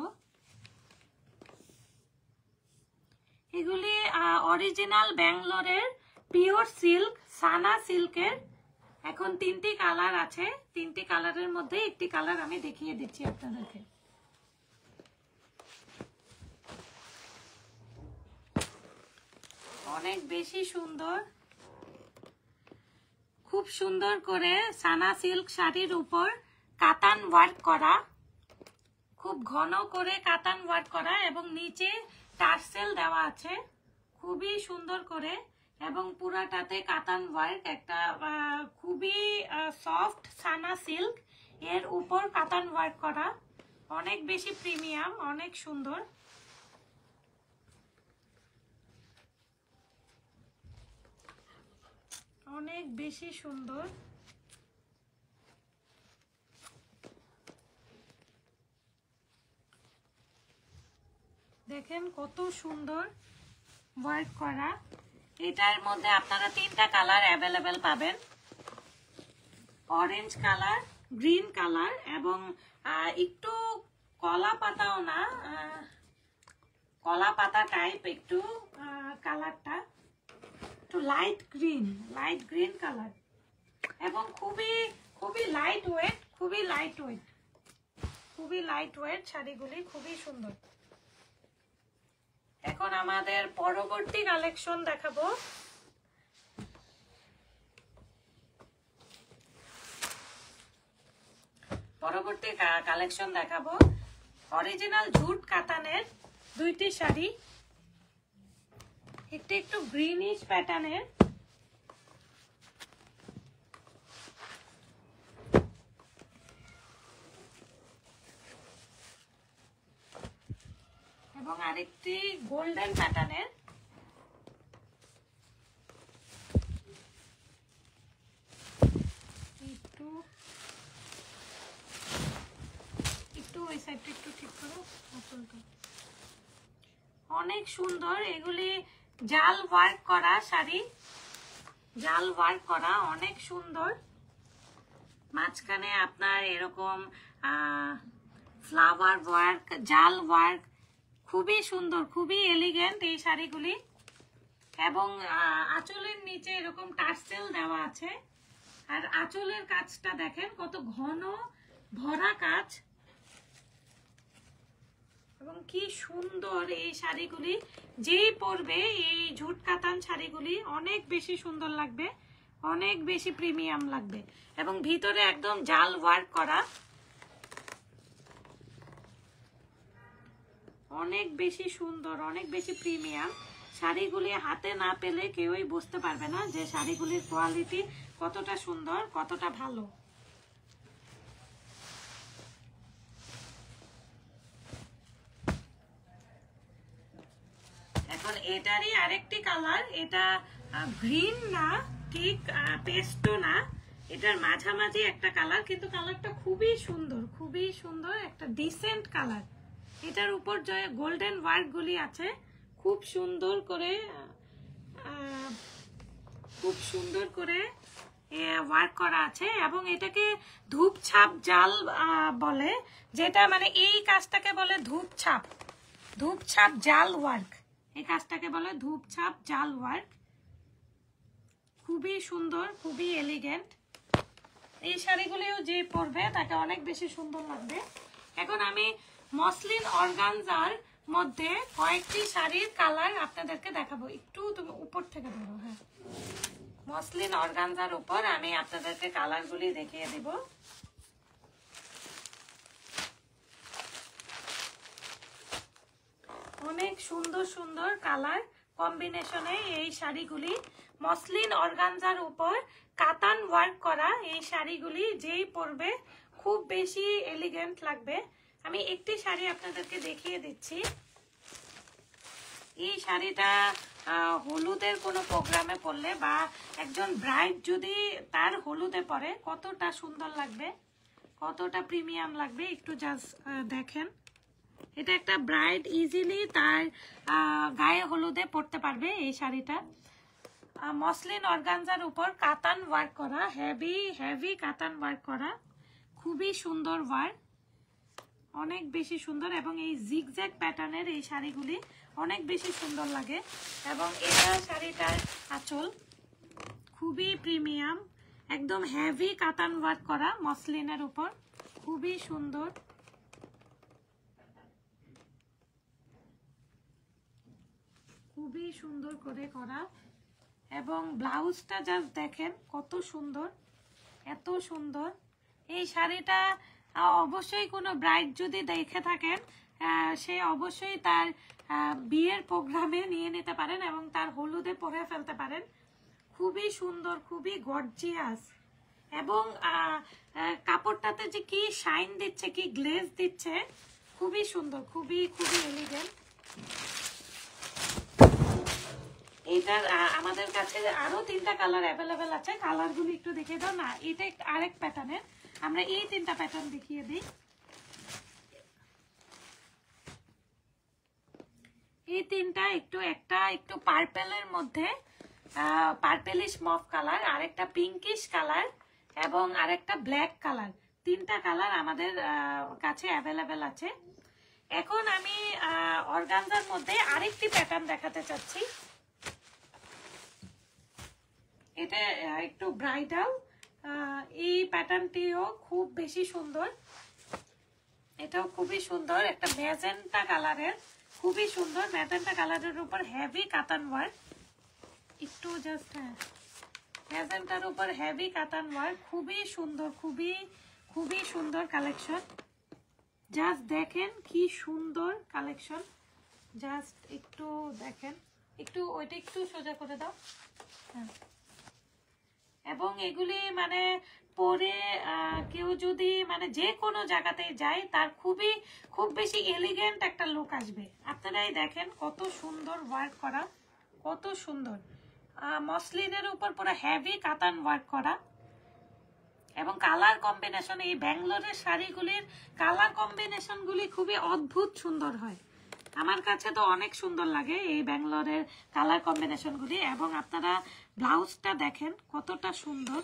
এগুলি অরিজিনাল ব্যাঙ্গালোরের পিওর সিল্ক সানা সিল্কের। এখন 3টি কালার আছে, 3টি কালারের মধ্যে একটি কালার আমি দেখিয়ে দিচ্ছি আপনাদেরকে। অনেক বেশি সুন্দর, খুব সুন্দর করে সানা সিল্ক শাড়ির উপর কাতান ওয়ার্ক করা, খুব ঘন করে কাতান ওয়ার্ক করা এবং নিচে টার্সেল দেওয়া আছে খুবই সুন্দর করে, এবং পুরাটাতে কাতান ওয়ার্ক। একটা খুবই সফট সানা সিল্ক, এর উপর কাতান ওয়ার্ক করা, অনেক বেশি প্রিমিয়াম, অনেক সুন্দর। অনেক বেশি সুন্দর। দেখেন কত সুন্দর ওয়ার্ক করা। এটার মধ্যে আপনারা 3টা কালার অ্যাভেলেবেল পাবেন, অরেঞ্জ কালার, গ্রিন কালার এবং একটু কলা পাতাও না, কলা পাতা টাইপ একটু কালারটা, একটু লাইট গ্রিন কালার, এবং খুবই লাইট ওয়েট শাড়িগুলি, খুবই সুন্দর। এখন আমাদের পরবর্তী কালেকশন দেখাবো। অরিজিনাল ঝুট কাতানের 2টি শাড়ি, একটু গ্রিনিশ প্যাটার্নের, এবং আরেকটি গোল্ডেন প্যাটার্নের। একটু ওই সাইডটা একটু ঠিক করো, অনেক সুন্দর। এগুলি জাল ওয়ার্ক করা শাড়ি, জাল ওয়ার্ক করা, অনেক সুন্দর। মাঝখানে আপনার এরকম ফ্লাওয়ার ওয়ার্ক, জাল ওয়ার্ক, খুবই সুন্দর, খুবই এলিগেন্ট এই শাড়িগুলি। এবং আঁচলের নিচে এরকম টার্সেল দেওয়া আছে, আর আঁচলের কাজটা দেখেন কত ঘন ভরা কাজ, এবং কি সুন্দর এই শাড়িগুলি। যেই পরবে এই ঝুট কাতান শাড়িগুলি অনেক বেশি সুন্দর লাগবে, অনেক বেশি প্রিমিয়াম লাগবে, এবং ভিতরে একদম জাল ওয়ার্ক করা, অনেক বেশি সুন্দর, অনেক বেশি প্রিমিয়াম। শাড়িগুলি হাতে না পেলে কেউই বুঝতে পারবে না যে শাড়িগুলির কোয়ালিটি কতটা সুন্দর, কতটা ভালো। এখন এটারই আরেকটি কালার, এটা গ্রিন না, ঠিক পেস্টও না, এটার মাঝামাঝি একটা কালার, কিন্তু কালারটা খুবই সুন্দর, একটা ডিসেন্ট কালার। এটার উপর যে গোল্ডেন ওয়ার্ক গুলি আছে খুব সুন্দর করে ওয়ার্ক করা আছে, এবং এটাকে ধূপছাপ জাল বলে, যেটা মানে এই কাজটাকে বলে ধূপছাপ জাল ওয়ার্ক। এই কাজটাকে বলে ধূপছাপ জাল ওয়ার্ক। খুবই সুন্দর, খুবই এলিগেন্ট। এই শাড়িগুলিও যে পরবে তাকে অনেক বেশি সুন্দর লাগবে। এখন আমি মসলিন অর্গানজার মধ্যে কয়েকটি শাড়ির কালার আপনাদেরকে দেখাবো। একটু তুমি উপর থেকে ধরো। হ্যাঁ, মসলিন অর্গানজার উপর আমি আপনাদেরকে কালারগুলি দেখিয়ে দিব। অনেক সুন্দর কালার কম্বিনেশনে এই শাড়িগুলি, মসলিন অর্গানজার উপর কাতান ওয়ার্ক করা এই শাড়িগুলি যেই পরবে খুব বেশি এলিগেন্ট লাগবে। আমি একটি শাড়ি আপনাদেরকে দেখিয়ে দিচ্ছি। এই শাড়িটা হলুদের কোনো প্রোগ্রামে পরলে বা একজন ব্রাইড যদি তার হলুদে পরে কতটা সুন্দর লাগবে, কতটা প্রিমিয়াম লাগবে একটু জাস্ট দেখেন। এটা একটা ব্রাইড ইজিলি তার গায়ে হলুদে পরতে পারবে এই শাড়িটা। মসলিন অর্গানজার উপর কাতান ওয়ার্ক করা, হেভি কাতান ওয়ার্ক করা, খুবই সুন্দর ওয়ার্ক, অনেক বেশি সুন্দর। এবং এই জিগজ্যাগ প্যাটার্নের এই শাড়িগুলি অনেক বেশি সুন্দর লাগে। এবং এটা শাড়িটার আঁচল খুবই প্রিমিয়াম, একদম হেভি কাতান ওয়ার্ক করা মসলিনের উপর, খুবই সুন্দর। খুবই সুন্দর করে করা। এবং ব্লাউজটা জাস্ট দেখেন কত সুন্দর, এত সুন্দর। এই শাড়িটা অবশ্যই কোনো ব্রাইড যদি দেখে থাকেন সে অবশ্যই তার বিয়ের প্রোগ্রামে নিয়ে নিতে পারেন এবং তার হলুদে পরে ফেলতে পারেন। খুবই সুন্দর, খুবই গর্জিয়াস। এবং কাপড়টাতে যে কি শাইন দিচ্ছে, কি গ্লেজ দিচ্ছে, খুবই সুন্দর, খুবই খুবই এলিগেন্ট। এইটার আমাদের কাছে আরো 3টা কালার অ্যাভেলেবেল আছে। কালারগুলো একটু দেখিয়ে দাও না। এটা আরেক প্যাটার্নের, আমরা এই 3টা প্যাটার্ন দেখিয়ে দিই। এই 3টা একটা একটু পার্পেলের মধ্যে, পার্পেলিশ মফ কালার, আরেকটা পিঙ্কিশ কালার এবং আরেকটা ব্ল্যাক কালার। 3টা কালার আমাদের কাছে অ্যাভেলেবেল আছে। এখন আমি অর্গানজার মধ্যে আরেকটি প্যাটার্ন দেখাতে চাচ্ছি। এটা একটু ব্রাইডাল, এই প্যাটার্নটিও খুব বেশি সুন্দর। এটাও খুবই সুন্দর, একটা ম্যাজেন্টা কালারের, খুবই সুন্দর ম্যাজেন্টা কালারের উপর হেভি কাতান ওয়ার্ক। একটু জাস্ট ম্যাজেন্টার উপর হেভি কাতান ওয়ার্ক, খুবই সুন্দর, খুবই খুবই সুন্দর কালেকশন। জাস্ট দেখেন কি সুন্দর কালেকশন, জাস্ট একটু দেখেন। একটু ওইটা একটু সোজা করে দাও। হ্যাঁ, এবং এগুলি মানে পরে কেউ যদি মানে যে কোনো জায়গাতে যায় তার খুব বেশি এলিগেন্ট একটা লুক আসবে। আপনারাই দেখেন কত সুন্দর ওয়ার্ক করা, কত সুন্দর মসলিনের উপর পুরো হেভি কাতান ওয়ার্ক করা। এবং কালার কম্বিনেশন, এই ব্যাঙ্গালোরের শাড়িগুলির কালার কম্বিনেশনগুলি খুবই অদ্ভুত সুন্দর হয়। আমার কাছে তো অনেক সুন্দর লাগে এই ব্যাঙ্গালোরের কালার কম্বিনেশনগুলি। এবং আপনারা ব্লাউজটা দেখেন কতটা সুন্দর।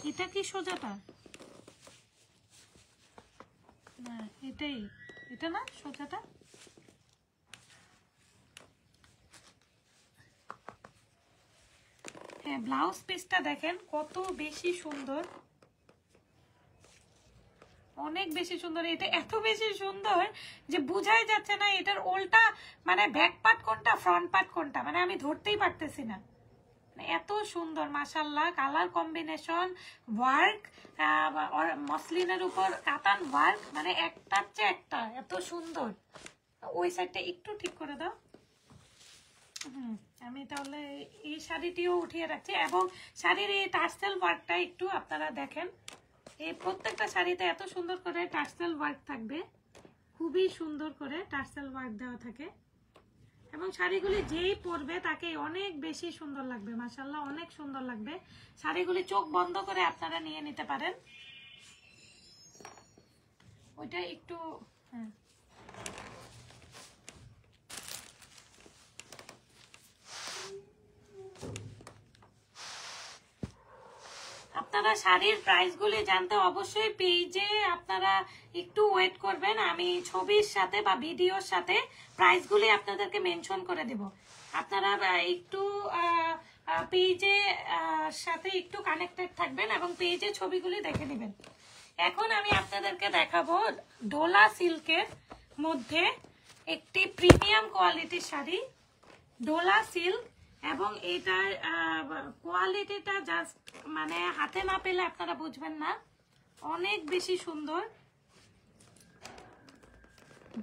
এটা কি সোজাটা? না, এটাই, এটা না সোজাটা। হ্যাঁ, ব্লাউজ পিসটা দেখেন কত বেশি সুন্দর, অনেক বেশি সুন্দর। এটা এত বেশি সুন্দর যে বোঝাই যাচ্ছে না এটার উল্টা মানে ব্যাক পার্ট কোনটা ফ্রন্ট পার্ট কোনটা, মানে আমি ধরতেই পারতেছি না। এত সুন্দর মাশাআল্লাহ কালার কম্বিনেশন, ওয়ার্ক, মসলিনের উপর কাতান ওয়ার্ক, মানে একটার চেয়ে একটা এত সুন্দর। ওই সাইডটা একটু ঠিক করে দাও। আমি তাহলে এই শাড়িটিও উঠিয়ে রাখছি। এবং শাড়ির এই টার্সেল ওয়ার্কটা একটু আপনারা দেখেন। এই প্রত্যেকটা শাড়িতে এত সুন্দর করে টার্সেল ওয়ার্ক থাকবে, খুবই সুন্দর করে টার্সেল ওয়ার্ক দেওয়া থাকে। এবং শাড়িগুলি যেই পরবে তাকে অনেক বেশি সুন্দর লাগবে, মাশাআল্লাহ অনেক সুন্দর লাগবে। শাড়িগুলি চোখ বন্ধ করে আপনারা নিয়ে নিতে পারেন। ওইটা একটু হ্যাঁ, আপনারা শাড়ির প্রাইসগুলি জানতে অবশ্যই পেজে আপনারা একটু ওয়েট করবেন। আমি ছবির সাথে বা ভিডিওর সাথে প্রাইসগুলি আপনাদেরকে মেনশন করে দেব। আপনারা একটু পেজে সাথে একটু কানেক্টেড থাকবেন এবং পেজে ছবিগুলি দেখে নেবেন। এখন আমি আপনাদেরকে দেখাবো ডোলা সিল্কের মধ্যে একটি প্রিমিয়াম কোয়ালিটির শাড়ি, ডোলা সিল্ক। এবং এটার কোয়ালিটিটা জাস্ট মানে হাতে না পেলে আপনারা বুঝবেন না, অনেক বেশি সুন্দর।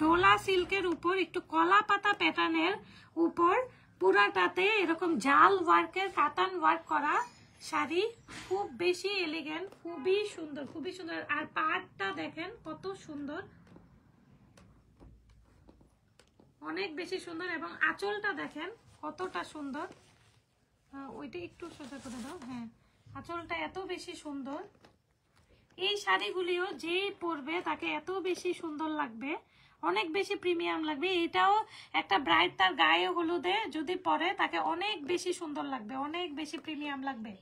ডোলা সিল্কের উপর একটু কলা পাতা প্যাটার্নের উপর পুরাটাতে এরকম জাল ওয়ার্কের কাতান ওয়ার্ক করা শাড়ি, খুব বেশি এলিগেন্ট, খুবই সুন্দর, খুবই সুন্দর। আর পাড়টা দেখেন কত সুন্দর, অনেক বেশি সুন্দর। এবং আঁচলটা দেখেন কতটা সুন্দর, ওইটা একটু সোজা করে দাও। হ্যাঁ, আঁচলটা এত বেশি সুন্দর। এই শাড়িগুলিও যে পরবে তাকে এত বেশি সুন্দর লাগবে, অনেক বেশি প্রিমিয়াম লাগবে। এটাও একটা ব্রাইড তার গায়ে হলুদে যদি পরে তাকে অনেক বেশি সুন্দর লাগবে, অনেক বেশি প্রিমিয়াম লাগবে।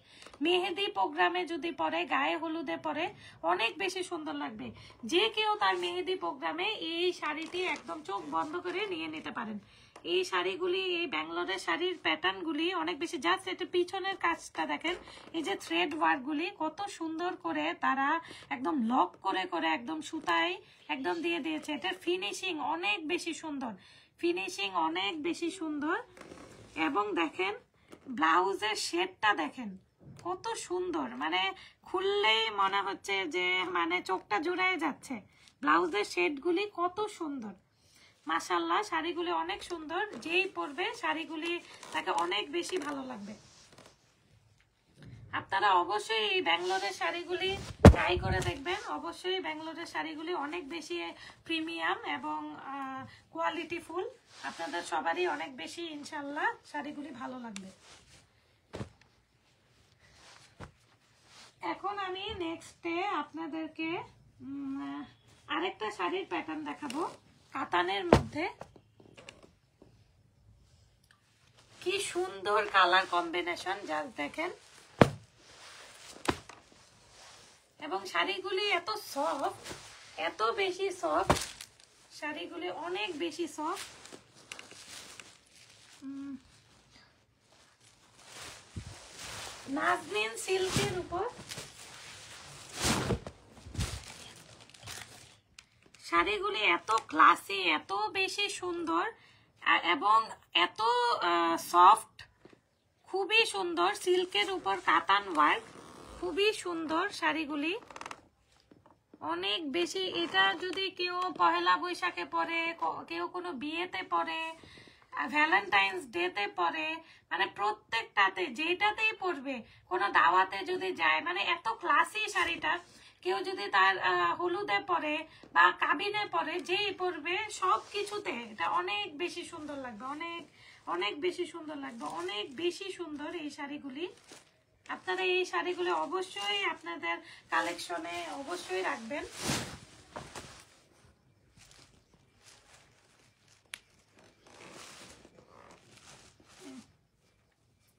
মেহেদি প্রোগ্রামে যদি পরে, গায়ে হলুদে পরে অনেক বেশি সুন্দর লাগবে। যে কেউ তার মেহেদি প্রোগ্রামে এই শাড়িটি একদম চোখ বন্ধ করে নিয়ে নিতে পারেন। এই শাড়িগুলি, এই ব্যাঙ্গালোরের শাড়ির প্যাটার্নগুলি অনেক বেশি, জাস্ট এটা পিছনের কাজটা দেখেন, এই যে থ্রেড ওয়ার্কগুলি কত সুন্দর করে তারা একদম লক করে করে একদম সুতায় একদম দিয়ে দিয়েছে। এটার ফিনিশিং অনেক বেশি সুন্দর, ফিনিশিং অনেক বেশি সুন্দর। এবং দেখেন ব্লাউজের শেডটা দেখেন কত সুন্দর, মানে খুললেই মনে হচ্ছে যে মানে চোখটা জুড়ায় যাচ্ছে। ব্লাউজের শেডগুলি কত সুন্দর, মাশাআল্লাহ। শাড়িগুলি অনেক সুন্দর, যেই পরবে শাড়িগুলি তাকে অনেক বেশি ভালো লাগবে। আপনারা অবশ্যই এই ব্যাঙ্গালোরের শাড়িগুলি ট্রাই করে দেখবেন। অবশ্যই ব্যাঙ্গালোরের শাড়িগুলি অনেক বেশি প্রিমিয়াম এবং কোয়ালিটিফুল। আপনাদের সবারই অনেক বেশি ইনশাল্লাহ শাড়িগুলি ভালো লাগবে। এখন আমি নেক্সটে আপনাদেরকে আরেকটা শাড়ির প্যাটার্ন দেখাবো, কাতানের মধ্যে। কি সুন্দর কালার কম্বিনেশন, জাস্ট দেখেন। এবং শাড়িগুলি এত সফট, এত বেশি সফট, শাড়িগুলি অনেক বেশি সফট। নাজনীন সিল্কের উপর শাড়িগুলি এত ক্লাসি, এত বেশি সুন্দর এবং এত সফট, খুবই সুন্দর। সিল্কের উপর কাতান ওয়ার্ক, খুবই সুন্দর শাড়িগুলি, অনেক বেশি। এটা যদি কেউ পহেলা বৈশাখে পরে, কেউ কোনো বিয়েতে পরে, ভ্যালেন্টাইন্স ডেতে পরে, মানে প্রত্যেকটাতে যেটাতেই পরবে, কোনো দাওয়াতে যদি যায়, মানে এত ক্লাসি শাড়িটা। কেউ যদি তার হলুদে পরে বা কাবিনে পরে, যেই পরবে সব কিছুতে এটা অনেক বেশি সুন্দর লাগবে, অনেক অনেক বেশি সুন্দর লাগবে, অনেক বেশি সুন্দর এই শাড়িগুলি। আপনারা এই শাড়িগুলো অবশ্যই আপনাদের কালেকশনে অবশ্যই রাখবেন।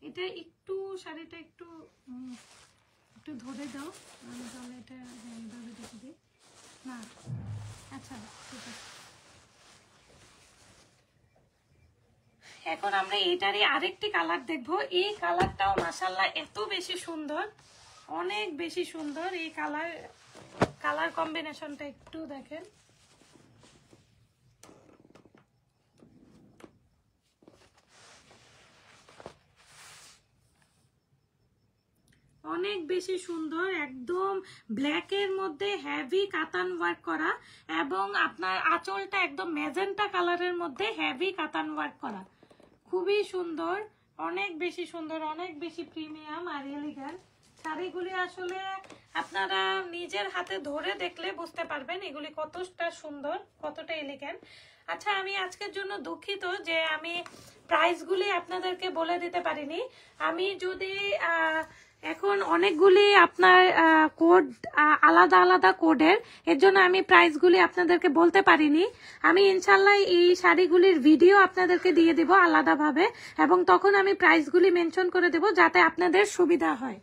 এটা একটু শাড়িটা একটু একটু ধরে দাও, তাহলে এটা এইভাবে দেখে দিই না। আচ্ছা ঠিক আছে। এখন আমরা এটারই আরেকটি কালার দেখবো। এই কালারটাও মাশাআল্লাহ এত বেশি সুন্দর, অনেক বেশি সুন্দর। এই কালার কম্বিনেশনটা একটু দেখেন, অনেক বেশি সুন্দর। একদম ব্ল্যাকের মধ্যে হেভি কাতান ওয়ার্ক করা এবং আপনার আঁচলটা একদম ম্যাজেন্টা কালারের মধ্যে হেভি কাতান ওয়ার্ক করা, খুবই সুন্দর, অনেক বেশি সুন্দর, অনেক বেশি প্রিমিয়াম আর এলিগ্যান্ট। শাড়িগুলি আসলে আপনারা নিজের হাতে ধরে দেখলে বুঝতে পারবেন এগুলি কতটা সুন্দর, কতটা এলিগ্যান্ট। আচ্ছা, আমি আজকের জন্য দুঃখিত যে আমি প্রাইসগুলি আপনাদেরকে বলে দিতে পারিনি। আমি যদি এখন অনেকগুলি আপনার কোড আলাদা আলাদা কোডের, এর জন্য আমি প্রাইসগুলি আপনাদেরকে বলতে পারিনি। আমি ইনশাল্লাহ এই শাড়িগুলির ভিডিও আপনাদেরকে দিয়ে দেব আলাদাভাবে, এবং তখন আমি প্রাইসগুলি মেনশন করে দেব যাতে আপনাদের সুবিধা হয়।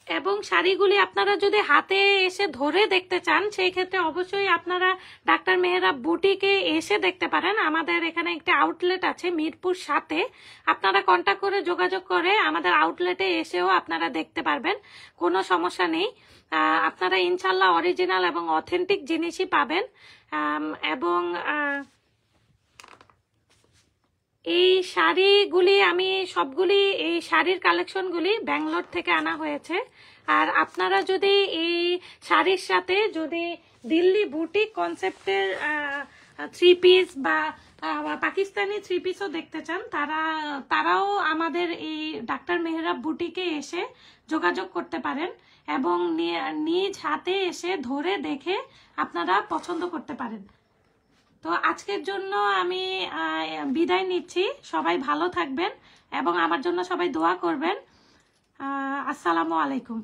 এবং শাড়িগুলি আপনারা যদি হাতে এসে ধরে দেখতে চান, সেই ক্ষেত্রে অবশ্যই আপনারা ডাক্তার মেহেরা বুটিকে এসে দেখতে পারেন। আমাদের এখানে একটা আউটলেট আছে মিরপুর 7-এ। আপনারা কন্ট্যাক্ট করে যোগাযোগ করে আমাদের আউটলেটে এসেও আপনারা দেখতে পারবেন, কোনো সমস্যা নেই। আপনারা ইনশাল্লাহ অরিজিনাল এবং অথেন্টিক জিনিসই পাবেন। এবং এই শাড়িগুলি আমি সবগুলি, এই শাড়ির কালেকশনগুলি ব্যাঙ্গালোর থেকে আনা হয়েছে। আর আপনারা যদি এই শাড়ির সাথে যদি দিল্লি বুটিক কনসেপ্টের 3 পিস বা পাকিস্তানি থ্রি পিসও দেখতে চান তারাও আমাদের এই ডাক্তার মেহরাব বুটিকে এসে যোগাযোগ করতে পারেন এবং নিজ হাতে এসে ধরে দেখে আপনারা পছন্দ করতে পারেন। তো আজকের জন্য আমি বিদায় নিচ্ছি। সবাই ভালো থাকবেন এবং আমার জন্য সবাই দোয়া করবেন। আসসালামু আলাইকুম।